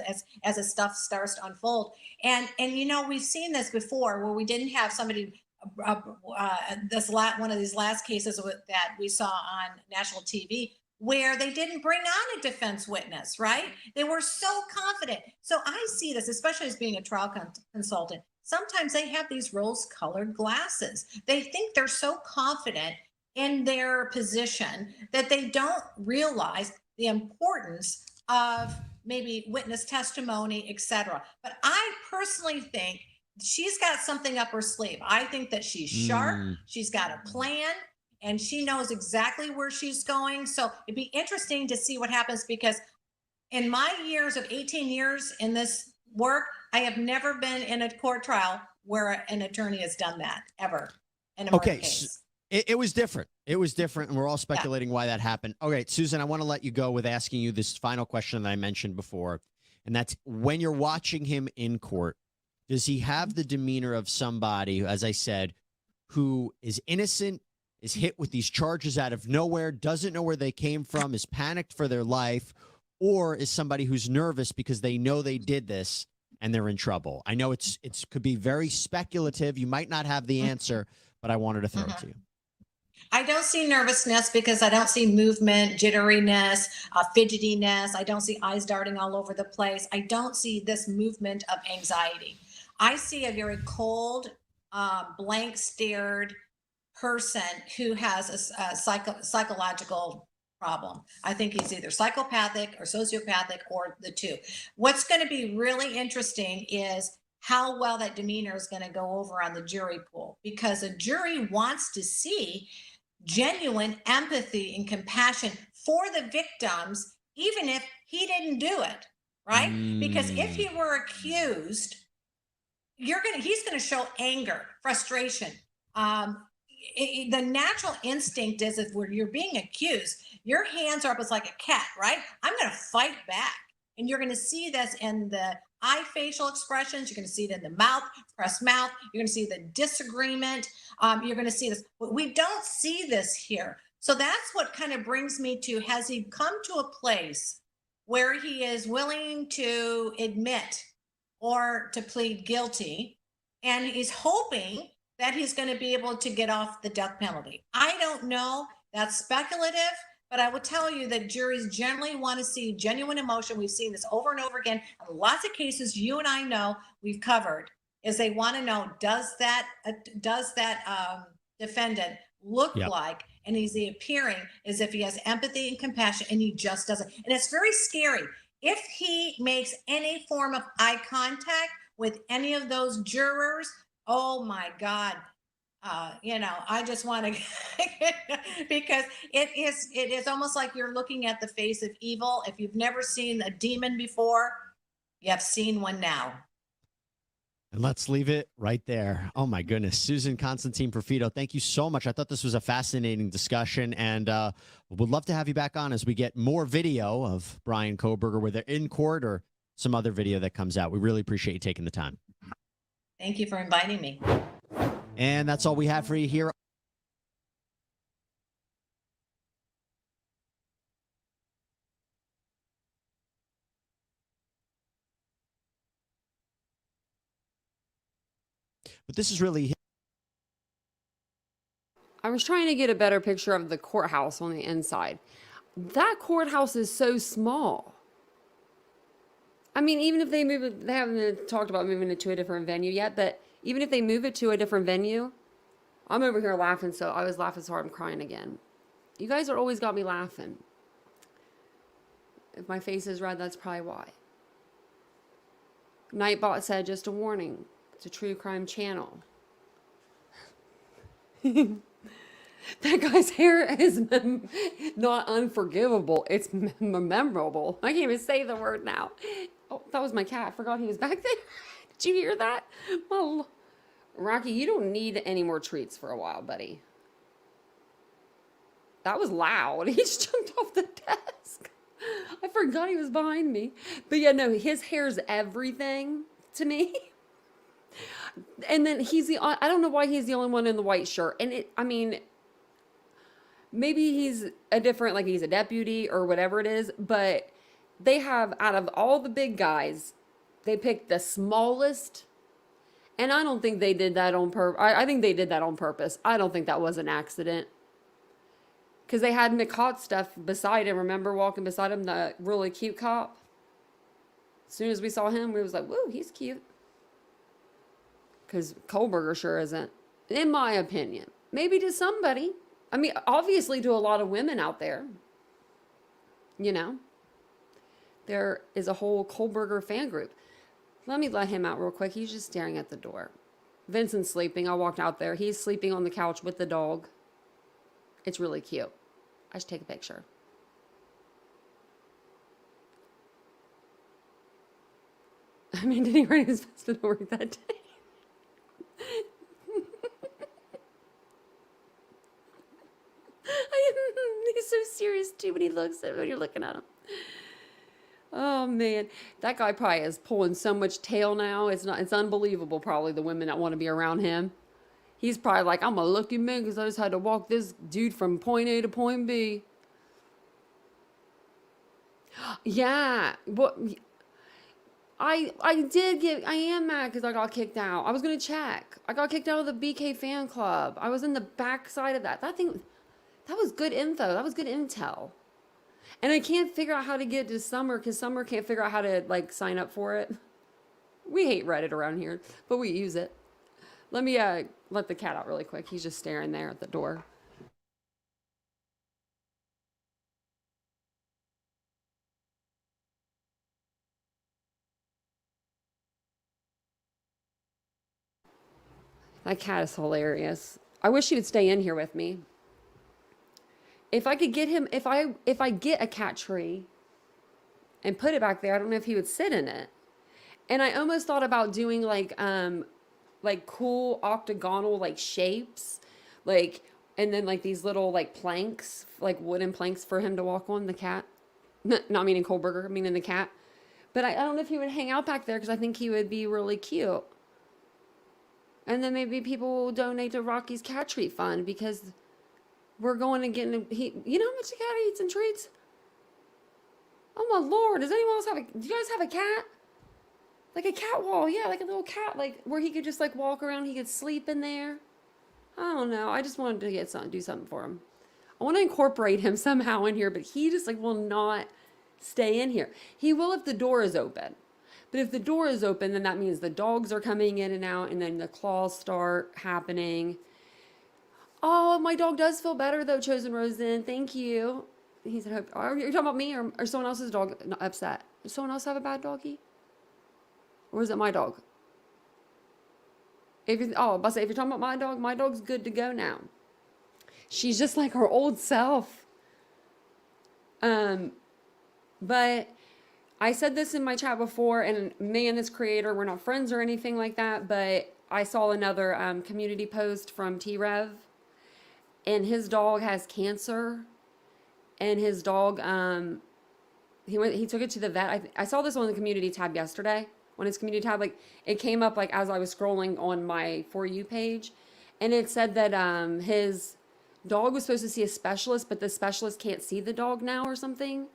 As the stuff starts to unfold, and you know, we've seen this before where we didn't have somebody. One of these last cases that we saw on national TV, where they didn't bring on a defense witness, right? They were so confident. So I see this, especially as being a trial consultant. Sometimes they have these rose-colored glasses. They think they're so confident in their position that they don't realize the importance of maybe witness testimony, etc. But I personally think she's got something up her sleeve. I think that she's sharp, she's got a plan, and she knows exactly where she's going. So it'd be interesting to see what happens, because in my years of 18 years in this work, I have never been in a court trial where an attorney has done that, ever. in a murder Okay. case. It was different. It was different, and we're all speculating why that happened. Okay, Susan, I want to let you go with asking you this final question that I mentioned before, and that's when you're watching him in court, does he have the demeanor of somebody, as I said, who is innocent, is hit with these charges out of nowhere, doesn't know where they came from, is panicked for their life, or is somebody who's nervous because they know they did this and they're in trouble? I know it's could be very speculative. You might not have the answer, but I wanted to throw it to you. I don't see nervousness because I don't see movement, jitteriness, fidgetiness. I don't see eyes darting all over the place. I don't see this movement of anxiety. I see a very cold, blank stared person who has a psychological problem. I think he's either psychopathic or sociopathic or the two. What's going to be really interesting is how well that demeanor is going to go over on the jury pool, because a jury wants to see genuine empathy and compassion for the victims, even if he didn't do it, right? Because if he were accused, he's going to show anger, frustration. The natural instinct is, if you're being accused, your hands are up as like a cat, right? I'm going to fight back. And you're going to see this in the eye facial expressions. You're going to see it in the mouth, pressed mouth. You're going to see the disagreement. You're going to see this. But we don't see this here. So that's what kind of brings me to, has he come to a place where he is willing to admit or to plead guilty, and he's hoping that he's going to be able to get off the death penalty? I don't know. That's speculative. But I will tell you that juries generally want to see genuine emotion. We've seen this over and over again. In lots of cases you and I know we've covered, is they want to know, does that defendant look like, and is he appearing as if he has empathy and compassion, and he just doesn't. And it's very scary. If he makes any form of eye contact with any of those jurors, oh my God. I just want to, because it is almost like you're looking at the face of evil. If you've never seen a demon before, you have seen one now. And let's leave it right there. Oh my goodness. Susan Constantine Profito, thank you so much. I thought this was a fascinating discussion, and would love to have you back on as we get more video of Bryan Kohberger, whether in court or some other video that comes out. We really appreciate you taking the time. Thank you for inviting me. And that's all we have for you here. But this is really... I was trying to get a better picture of the courthouse on the inside. That courthouse is so small. I mean, even if they move it, they haven't talked about moving it to a different venue yet, but even if they move it to a different venue, I'm over here laughing, so I was laughing so hard I'm crying again. You guys are always got me laughing. If my face is red, that's probably why. Nightbot said, just a warning, it's a true crime channel. That guy's hair is not unforgivable. It's memorable. I can't even say the word now. Oh, that was my cat. I forgot he was back there. Did you hear that? Well, Rocky, you don't need any more treats for a while, buddy. That was loud. He just jumped off the desk. I forgot he was behind me. But yeah, no, his hair's everything to me. And then I don't know why he's the only one in the white shirt. And maybe he's he's a deputy or whatever it is, but they have, out of all the big guys, they picked the smallest. And I don't think they did that on purpose. I think they did that on purpose. I don't think that was an accident. Because they had McHot beside him. Remember walking beside him, the really cute cop? As soon as we saw him, we was like, whoa, he's cute. Because Kohberger sure isn't. In my opinion. Maybe to somebody. I mean, obviously to a lot of women out there. You know? There is a whole Kohberger fan group. Let me let him out real quick. He's just staring at the door. Vincent's sleeping. I walked out there. He's sleeping on the couch with the dog. It's really cute. I should take a picture. I mean, did he write his best to work that day? He's so serious too when when you're looking at him. Oh man, that guy probably is pulling so much tail now. It's unbelievable. Probably the women that want to be around him. He's probably like, I'm a lucky man because I just had to walk this dude from point A to point B. Yeah, what? I am mad because I got kicked out. I was gonna check. I got kicked out of the BK fan club. I was in the back side of that. That was good info. That was good intel. And I can't figure out how to get to Summer because Summer can't figure out how to like sign up for it. We hate Reddit around here, but we use it. Let me let the cat out really quick. He's just staring there at the door. That cat is hilarious. I wish he would stay in here with me. If I could get him, if I get a cat tree and put it back there, I don't know if he would sit in it. And I almost thought about doing like cool octagonal like shapes, like, and then like these little like planks, like wooden planks for him to walk on, the cat. Not meaning Kohlberger, meaning the cat. But I don't know if he would hang out back there because I think he would be really cute. And then maybe people will donate to Rocky's Cat Treat Fund because we're going to get you know how much the cat eats and treats? Oh my Lord, does anyone else do you guys have a cat? Like a cat wall, yeah, like a little cat, like where he could just like walk around, he could sleep in there. I don't know, I just wanted to do something for him. I want to incorporate him somehow in here, but he just like will not stay in here. He will if the door is open. But if the door is open, then that means the dogs are coming in and out, and then the claws start happening. Oh, my dog does feel better though, Chosen Rosen. Thank you. He said, are you talking about me or someone else's dog upset? Does someone else have a bad doggy? Or is it my dog? If you're talking about my dog's good to go now. She's just like her old self. But I said this in my chat before, and me and this creator, we're not friends or anything like that, but I saw another community post from T-Rev, and his dog has cancer, and his dog, he took it to the vet. I saw this on the community tab yesterday, on his community tab, like, it came up, like, as I was scrolling on my For You page, and it said that his dog was supposed to see a specialist, but the specialist can't see the dog now or something.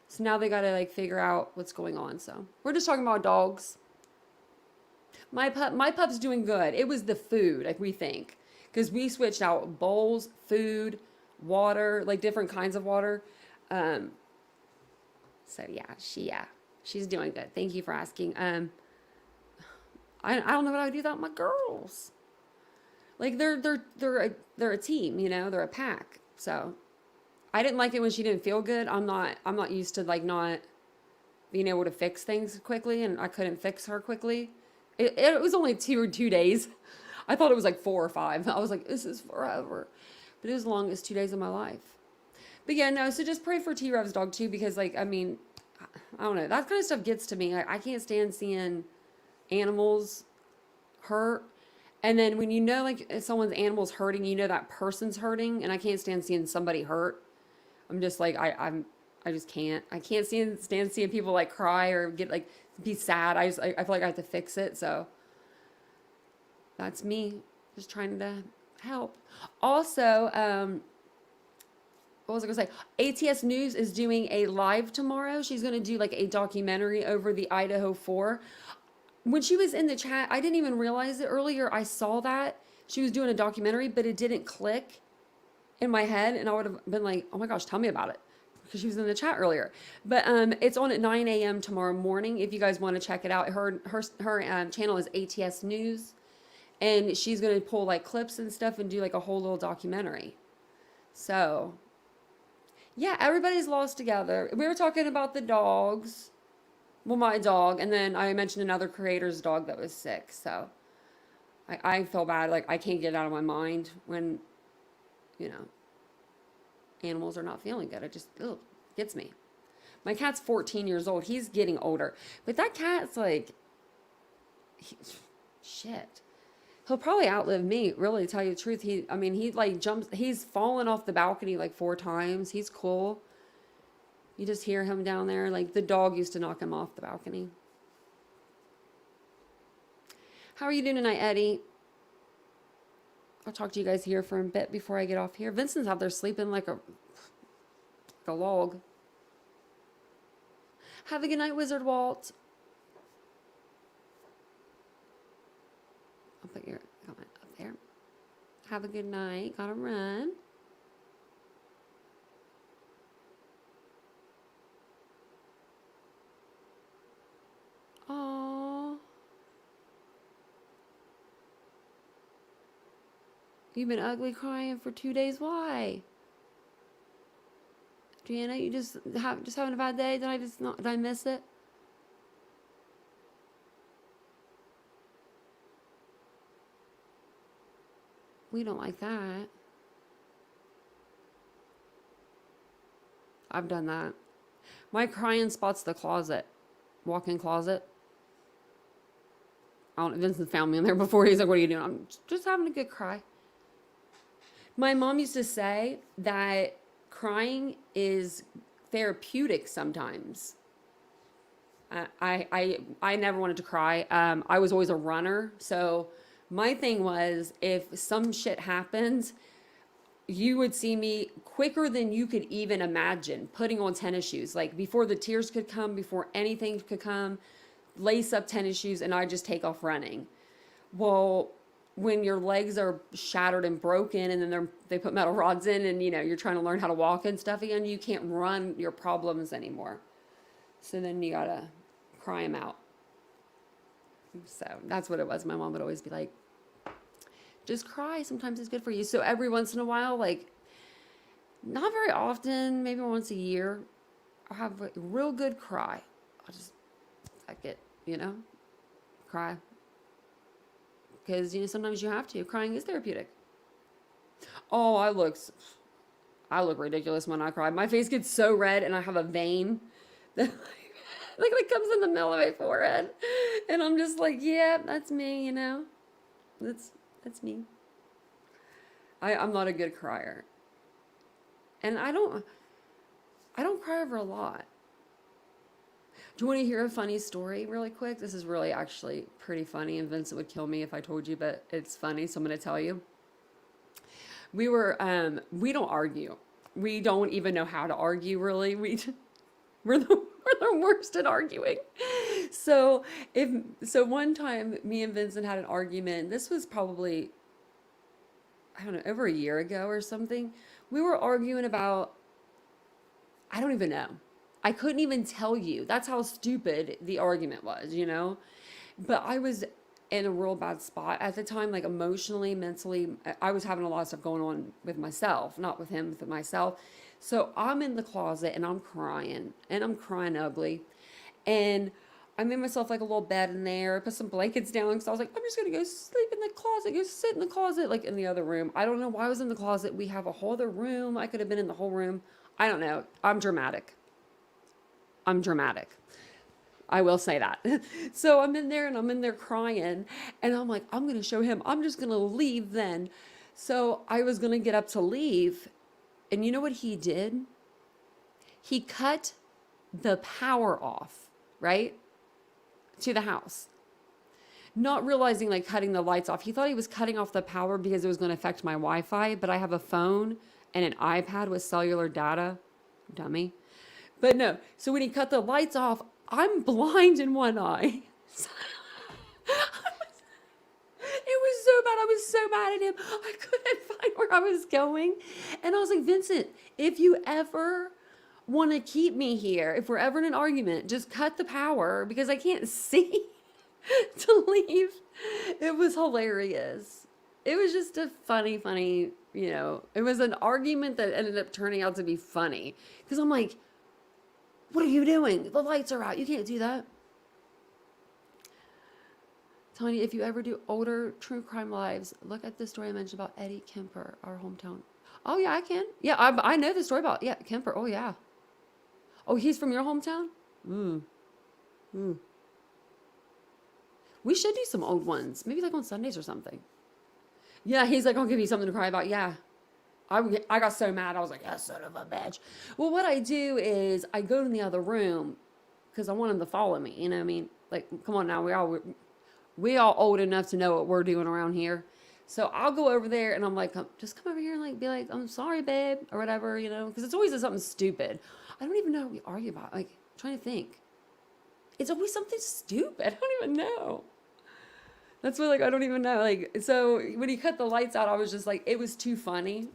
So now they got to like figure out what's going on. So we're just talking about dogs. My pup's doing good. It was the food, like we think, because we switched out bowls, food, water, like different kinds of water. So yeah, she's doing good. Thank you for asking. I don't know what I would do without my girls. Like they're a team, you know, they're a pack. So I didn't like it when she didn't feel good. I'm not used to like not being able to fix things quickly, and I couldn't fix her quickly. It was only 2 days. I thought it was like 4 or 5. I was like, this is forever. But it was the longest 2 days of my life. But yeah, no, so just pray for T-Rev's dog too, because like, I mean, I don't know. That kind of stuff gets to me. Like, I can't stand seeing animals hurt. And then when you know like if someone's animal's hurting, you know that person's hurting, and I can't stand seeing somebody hurt. I'm just like, I just can't. I can't stand seeing people like cry or get like be sad. I feel like I have to fix it. So that's me just trying to help. Also, what was I gonna say? ATS News is doing a live tomorrow. She's gonna do like a documentary over the Idaho 4. When she was in the chat, I didn't even realize it earlier. I saw that she was doing a documentary, but it didn't click in my head, and I would have been like, oh my gosh, tell me about it, because she was in the chat earlier. But it's on at 9 a.m. tomorrow morning if you guys want to check it out. Her channel is ATS News, and she's going to pull like clips and stuff and do like a whole little documentary. So yeah, everybody's lost together. We were talking about the dogs, well, my dog, and then I mentioned another creator's dog that was sick. So I feel bad, like I can't get it out of my mind when, you know, animals are not feeling good. It just gets me. My cat's 14 years old. He's getting older. But that cat's like, shit. He'll probably outlive me, really, to tell you the truth. I mean, he like jumps, he's fallen off the balcony like 4 times. He's cool. You just hear him down there. Like the dog used to knock him off the balcony. How are you doing tonight, Eddie? I'll talk to you guys here for a bit before I get off here. Vincent's out there sleeping like a log. Have a good night, Wizard Walt. I'll put your comment up there. Have a good night. Gotta run. Aww. You've been ugly crying for 2 days. Why? Gianna, you just having a bad day? Did I miss it? We don't like that. I've done that. My crying spot's the closet. Walk-in closet. I don't know, Vincent found me in there before. He's like, what are you doing? I'm just having a good cry. My mom used to say that crying is therapeutic sometimes. I never wanted to cry. I was always a runner. So my thing was, if some shit happens, you would see me quicker than you could even imagine putting on tennis shoes. Like before the tears could come, before anything could come, lace up tennis shoes and I just take off running. Well, when your legs are shattered and broken and then they put metal rods in and, you know, you're trying to learn how to walk and stuff again, you can't run your problems anymore. So then you gotta cry them out. So that's what it was. My mom would always be like, just cry. Sometimes it's good for you. So every once in a while, like not very often, maybe once a year, I'll have a real good cry. I'll just fuck it, you know, cry. Because, you know, sometimes you have to. Crying is therapeutic. Oh, I look ridiculous when I cry. My face gets so red and I have a vein that like comes in the middle of my forehead. And I'm just like, yeah, that's me, you know. That's me. I'm not a good crier. And I don't cry over a lot. Do you want to hear a funny story really quick? This is really actually pretty funny, and Vincent would kill me if I told you, but it's funny, so I'm going to tell you. We don't argue. We don't even know how to argue, really. We're the worst at arguing. So one time, me and Vincent had an argument. This was probably, I don't know, over a year ago or something. We were arguing about, I don't even know. I couldn't even tell you. That's how stupid the argument was, you know? But I was in a real bad spot at the time, like emotionally, mentally. I was having a lot of stuff going on with myself, not with him, with myself. So I'm in the closet and I'm crying ugly. And I made myself like a little bed in there, put some blankets down because I was like, I'm just going to go sleep in the closet, go sit in the closet, like in the other room. I don't know why I was in the closet. We have a whole other room. I could have been in the whole room. I don't know. I'm dramatic. I will say that. So I'm in there crying and I'm like, I'm going to show him. I'm just going to leave then. So I was going to get up to leave. And you know what he did? He cut the power off, right? To the house. Not realizing like cutting the lights off. He thought he was cutting off the power because it was going to affect my Wi-Fi, but I have a phone and an iPad with cellular data. Dummy. But no, so when he cut the lights off, I'm blind in one eye. It was so bad. I was so mad at him. I couldn't find where I was going. And I was like, Vincent, if you ever want to keep me here, if we're ever in an argument, just cut the power because I can't see to leave. It was hilarious. It was just a funny, you know, it was an argument that ended up turning out to be funny. Because I'm like, what are you doing? The lights are out. You can't do that. Tony, if you ever do older true crime lives, look at the story I mentioned about Eddie Kemper, our hometown. Oh, yeah, I can. Yeah, I know the story about, yeah, Kemper. Oh, yeah. Oh, he's from your hometown? We should do some old ones. Maybe like on Sundays or something. Yeah, he's like, I'll give you something to cry about. Yeah. I got so mad. I was like, yeah, son of a bitch. Well, what I do is I go in the other room because I want him to follow me. You know what I mean? Like, come on now. We all old enough to know what we're doing around here. So I'll go over there and I'm like, just come over here and like be like, I'm sorry, babe, or whatever, you know, because it's always something stupid. I don't even know what we argue about. Like, I'm trying to think. It's always something stupid. I don't even know. That's what, like, I don't even know. Like, so when he cut the lights out, I was just like, it was too funny.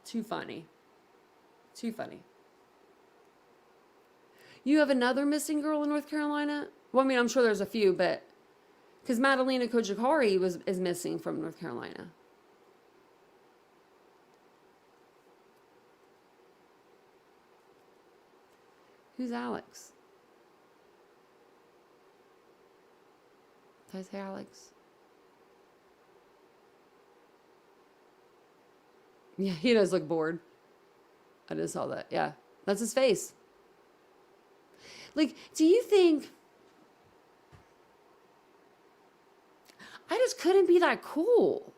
Too funny. Too funny. You have another missing girl in North Carolina? Well, I mean, I'm sure there's a few, but because Madalena Kojakari is missing from North Carolina. Who's Alex? Did I say Alex? Yeah, he does look bored. I just saw that. Yeah, that's his face. Like, do you think... I just couldn't be that cool.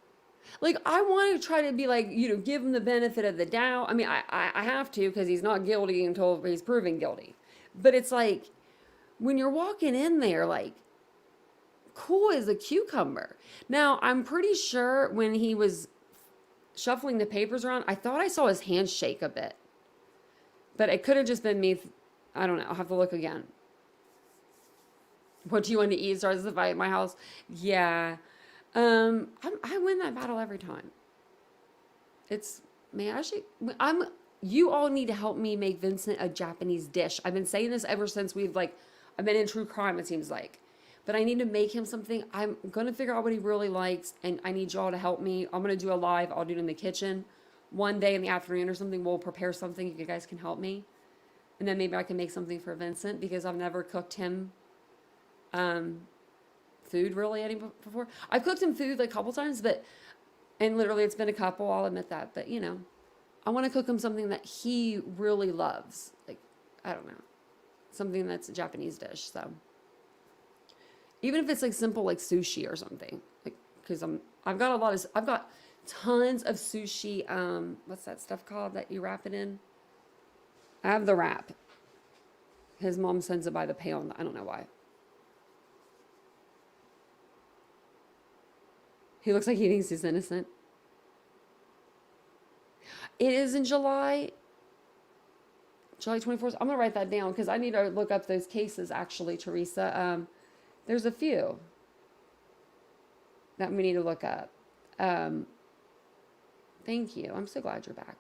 Like, I want to try to be like, you know, give him the benefit of the doubt. I mean, I have to because he's not guilty until he's proven guilty. But it's like, when you're walking in there, like, cool as a cucumber. Now, I'm pretty sure when he was shuffling the papers around, I thought I saw his hand shake a bit. But it could have just been me. I don't know. I'll have to look again. What do you want to eat? Starts the fight at my house. Yeah. I win that battle every time. It's, man, you all need to help me make Vincent a Japanese dish. I've been saying this ever since I've been in true crime, it seems like. But I need to make him something. I'm going to figure out what he really likes, and I need y'all to help me. I'm going to do a live. I'll do it in the kitchen. One day in the afternoon or something, we'll prepare something if you guys can help me. And then maybe I can make something for Vincent because I've never cooked him food really before. I've cooked him food like a couple times, and literally it's been a couple, I'll admit that. But, you know, I want to cook him something that he really loves. Like, I don't know. Something that's a Japanese dish, so. Even if it's like simple like sushi or something. Like, because I've got tons of sushi, what's that stuff called that you wrap it in? I have the wrap. His mom sends it by the pound. I don't know why. He looks like he thinks he's innocent. It is in July 24th. I'm going to write that down because I need to look up those cases, actually, Teresa. There's a few that we need to look up. Thank you. I'm so glad you're back.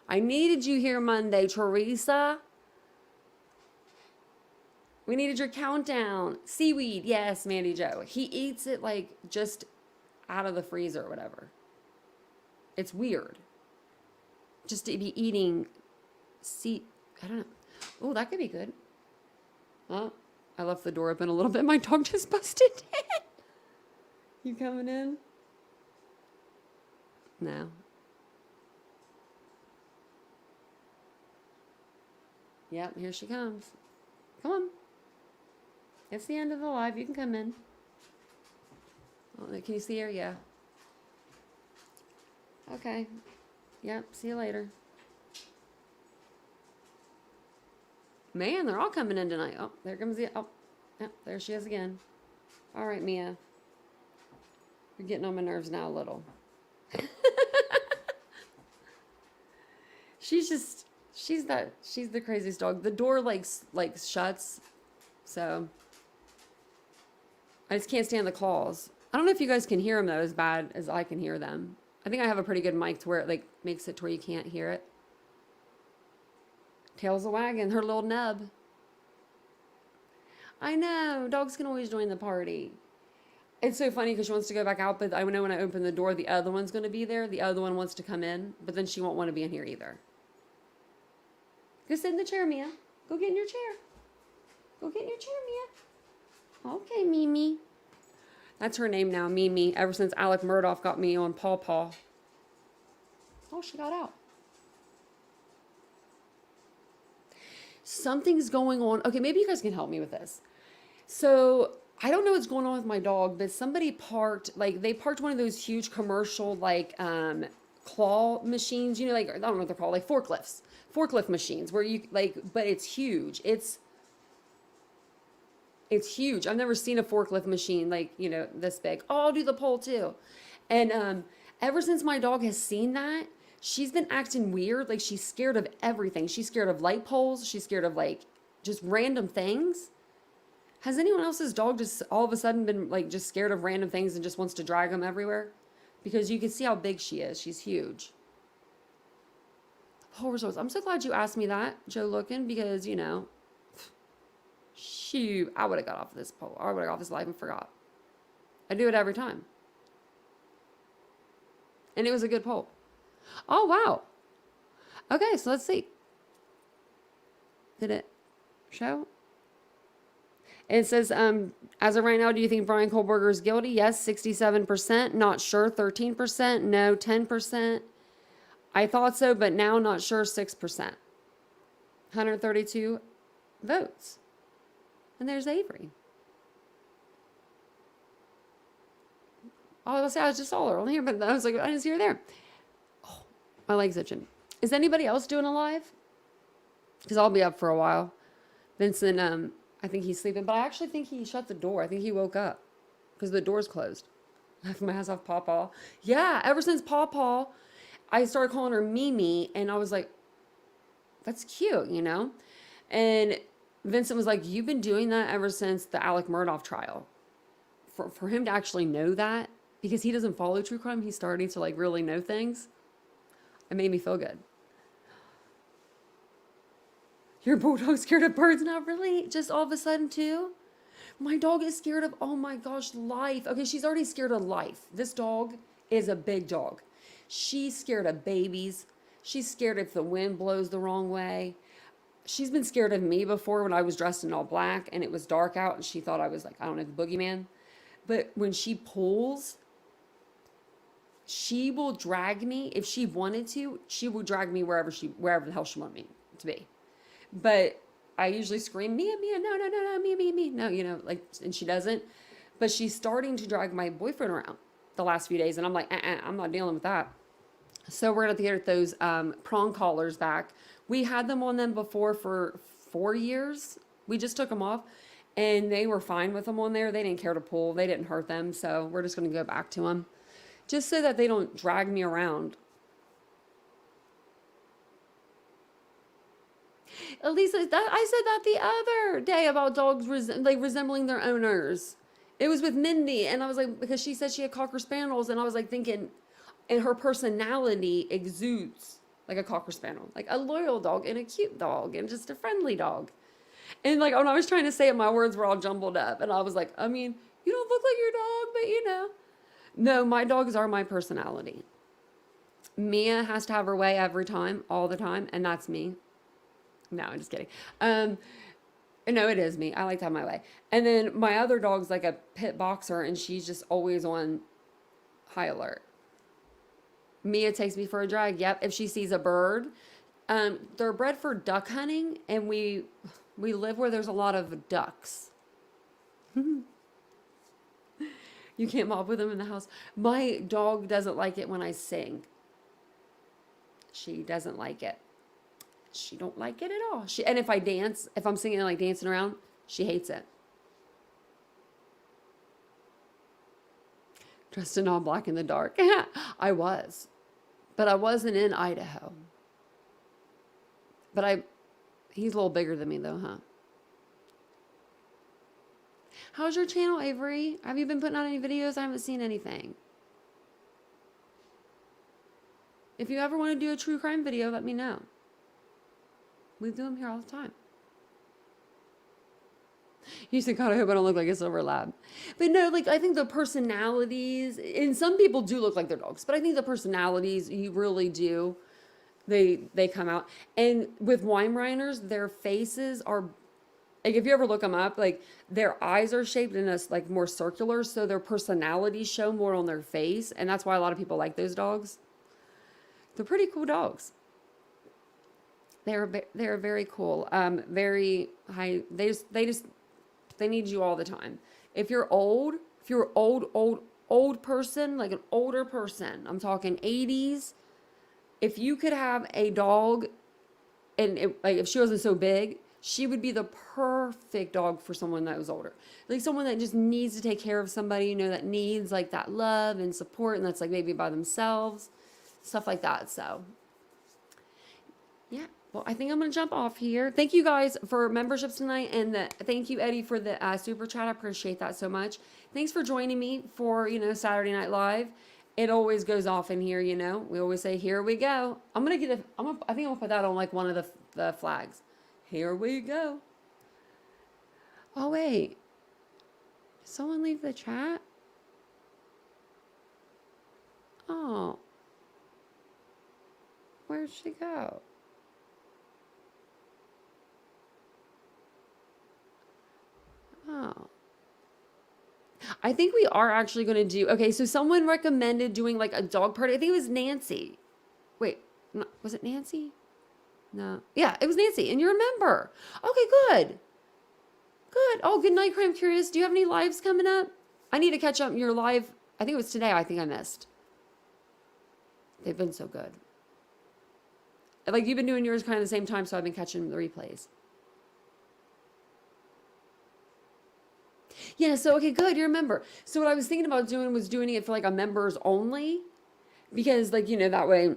I needed you here Monday, Teresa. We needed your countdown. Seaweed. Yes, Mandy Joe. He eats it like just out of the freezer or whatever. It's weird. Just to be eating I don't know. Oh, that could be good. Oh, I left the door open a little bit. My dog just busted in. You coming in? No. Yep, here she comes. Come on. It's the end of the live. You can come in. Oh, can you see her? Yeah. Okay. Yep, see you later. Man, they're all coming in tonight. Oh, there comes the... Oh, yeah, there she is again. All right, Mia. You're getting on my nerves now a little. She's the craziest dog. The door like shuts. So I just can't stand the claws. I don't know if you guys can hear them though as bad as I can hear them. I think I have a pretty good mic to where it like makes it to where you can't hear it. Tails a wagging, her little nub. I know, dogs can always join the party. It's so funny because she wants to go back out, but I know when I open the door, the other one's going to be there. The other one wants to come in, but then she won't want to be in here either. Go sit in the chair, Mia. Go get in your chair. Go get in your chair, Mia. Okay, Mimi. That's her name now, Mimi, ever since Alec Murdoch got me on Paw Paw. Oh, she got out. Something's going on. Okay, maybe you guys can help me with this. So I don't know what's going on with my dog, but somebody parked, like, they parked one of those huge commercial, like, claw machines, you know, like, I don't know what they're called, like forklift machines where you, like, but it's huge. It's huge. I've never seen a forklift machine, like, you know, this big. Oh, I'll do the pole too. And ever since my dog has seen that, she's been acting weird. Like, she's scared of everything. She's scared of light poles. She's scared of, like, just random things. Has anyone else's dog just all of a sudden been, like, just scared of random things and just wants to drag them everywhere? Because you can see how big she is. She's huge. Pole results. I'm so glad you asked me that, Joe Lookin, because, you know, shoot, I would have got off this pole. I would have got off this live and forgot. I do it every time. And it was a good poll. Oh, wow. Okay, so let's see. Did it show? It says, as of right now, do you think Bryan Kohberger is guilty? Yes, 67%. Not sure, 13%. No, 10%. I thought so, but now not sure, 6%. 132 votes. And there's Avery. Oh, I was just saw her on here, but I was like, I didn't see her there. Oh, my leg's itching. Is anybody else doing a live? Because I'll be up for a while. Vincent, I think he's sleeping, but I actually think he shut the door. I think he woke up because the door's closed. I have my ass off Pawpaw. Yeah, ever since Pawpaw, I started calling her Mimi, and I was like, that's cute, you know? And Vincent was like, you've been doing that ever since the Alec Murdaugh trial. For him to actually know that, because he doesn't follow true crime, he's starting to, like, really know things. It made me feel good. Your bulldog's scared of birds now? Really? Just all of a sudden, too? My dog is scared of, oh my gosh, life. Okay, she's already scared of life. This dog is a big dog. She's scared of babies. She's scared if the wind blows the wrong way. She's been scared of me before when I was dressed in all black and it was dark out and she thought I was, like, I don't know, the boogeyman. But when she pulls, she will drag me. If she wanted to, she will drag me wherever the hell she wanted me to be. But I usually scream, Mia, Mia, no, no, no, no, Mia, Mia, Mia. No, you know, like, and she doesn't. But she's starting to drag my boyfriend around the last few days. And I'm like, I'm not dealing with that. So we're going to get those prong collars back. We had them on them before for 4 years. We just took them off. And they were fine with them on there. They didn't care to pull. They didn't hurt them. So we're just going to go back to them. Just so that they don't drag me around. At least I said that the other day about dogs resembling their owners. It was with Mindy, and I was like, because she said she had Cocker Spaniels, and I was like thinking, and her personality exudes like a Cocker Spaniel, like a loyal dog and a cute dog and just a friendly dog. And like when I was trying to say it, my words were all jumbled up, and I was like, I mean, you don't look like your dog, but you know. No, my dogs are my personality. Mia has to have her way every time, all the time, and that's me. No, I'm just kidding. No, it is me. I like to have my way. And then my other dog's like a pit boxer, and she's just always on high alert. Mia takes me for a drag. Yep, if she sees a bird. They're bred for duck hunting, and we live where there's a lot of ducks. You can't mob with them in the house. My dog doesn't like it when I sing. She doesn't like it. She don't like it at all. And if I dance, if I'm singing like dancing around, she hates it. Dressed in all black in the dark. I was. But I wasn't in Idaho. But he's a little bigger than me though, huh? How's your channel, Avery? Have you been putting out any videos? I haven't seen anything. If you ever want to do a true crime video, let me know. We do them here all the time. You said, God, I hope I don't look like a silver lab. But no, like, I think the personalities, and some people do look like their dogs, but I think the personalities, you really do, they come out. And with Weimaraners, their faces are, like, if you ever look them up, like, their eyes are shaped in a, like, more circular, so their personalities show more on their face, and that's why a lot of people like those dogs. They're pretty cool dogs. They're very cool. Very high. They need you all the time. if you're old, old person, like an older person, I'm talking 80s, if you could have a dog and like if she wasn't so big, she would be the perfect dog for someone that was older. Like someone that just needs to take care of somebody, you know, that needs like that love and support and that's like maybe by themselves, stuff like that. So yeah, well, I think I'm going to jump off here. Thank you guys for memberships tonight. And thank you, Eddie, for the super chat. I appreciate that so much. Thanks for joining me for, you know, Saturday Night Live. It always goes off in here, you know. We always say, here we go. I think I'm going to put that on like one of the flags. Here we go. Oh, wait. Did someone leave the chat? Oh. Where'd she go? Oh. I think we are actually going to do... Okay, so someone recommended doing like a dog party. I think it was Nancy. Wait, was it Nancy? No. Yeah, it was Nancy. And you remember. Okay, good. Good. Oh, good night, Crime Curious. Do you have any lives coming up? I need to catch up your live. I think it was today. I think I missed. They've been so good. Like, you've been doing yours kind of the same time, so I've been catching the replays. Yeah, so, okay, good. You remember. So what I was thinking about doing was doing it for, like, a members only. Because, like, you know, that way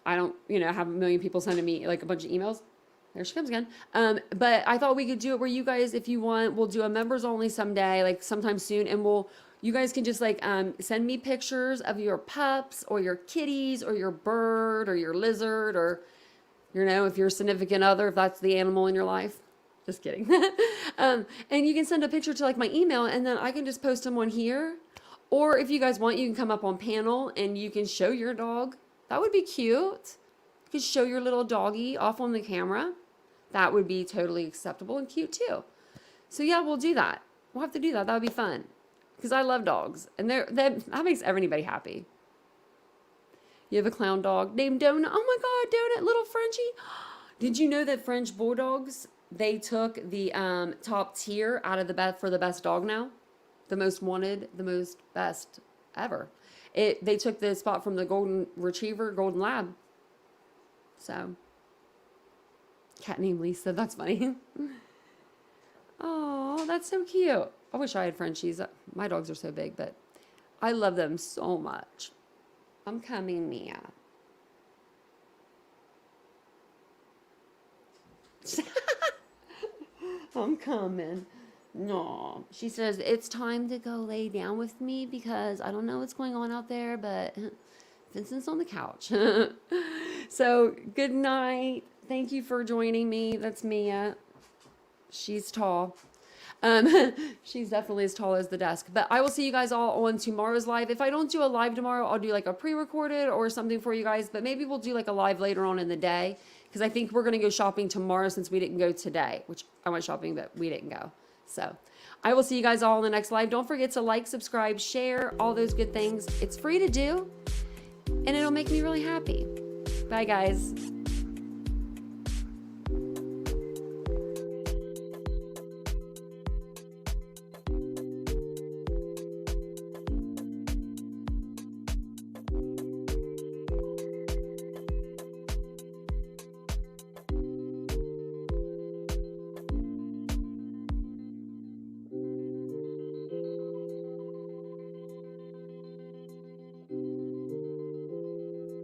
I don't, you know, have a million people sending me, like, a bunch of emails. There she comes again. But I thought we could do it where you guys, if you want, we'll do a members only someday, like, sometime soon. And you guys can just, like, send me pictures of your pups or your kitties or your bird or your lizard or, you know, if you're a significant other, if that's the animal in your life. Just kidding. And you can send a picture to like my email and then I can just post them on here. Or if you guys want, you can come up on panel and you can show your dog. That would be cute. You can show your little doggy off on the camera. That would be totally acceptable and cute too. So yeah, we'll do that. We'll have to do that. That would be fun. Because I love dogs. And that makes everybody happy. You have a clown dog named Donut. Oh my God, Donut, little Frenchie. Did you know that French Bulldogs, they took the top tier out of for the best dog now? The most wanted, the most best ever. They took the spot from the Golden Retriever, Golden Lab. So, cat named Lisa. That's funny. Oh, that's so cute. I wish I had Frenchies. My dogs are so big, but I love them so much. I'm coming, Mia. I'm coming. No. She says, it's time to go lay down with me because I don't know what's going on out there, but Vincent's on the couch. So, good night. Thank you for joining me. That's Mia. She's tall. She's definitely as tall as the desk. But I will see you guys all on tomorrow's live. If I don't do a live tomorrow, I'll do like a pre-recorded or something for you guys. But maybe we'll do like a live later on in the day. Because I think we're going to go shopping tomorrow since we didn't go today. Which I went shopping, but we didn't go. So I will see you guys all in the next live. Don't forget to like, subscribe, share, all those good things. It's free to do. And it'll make me really happy. Bye, guys.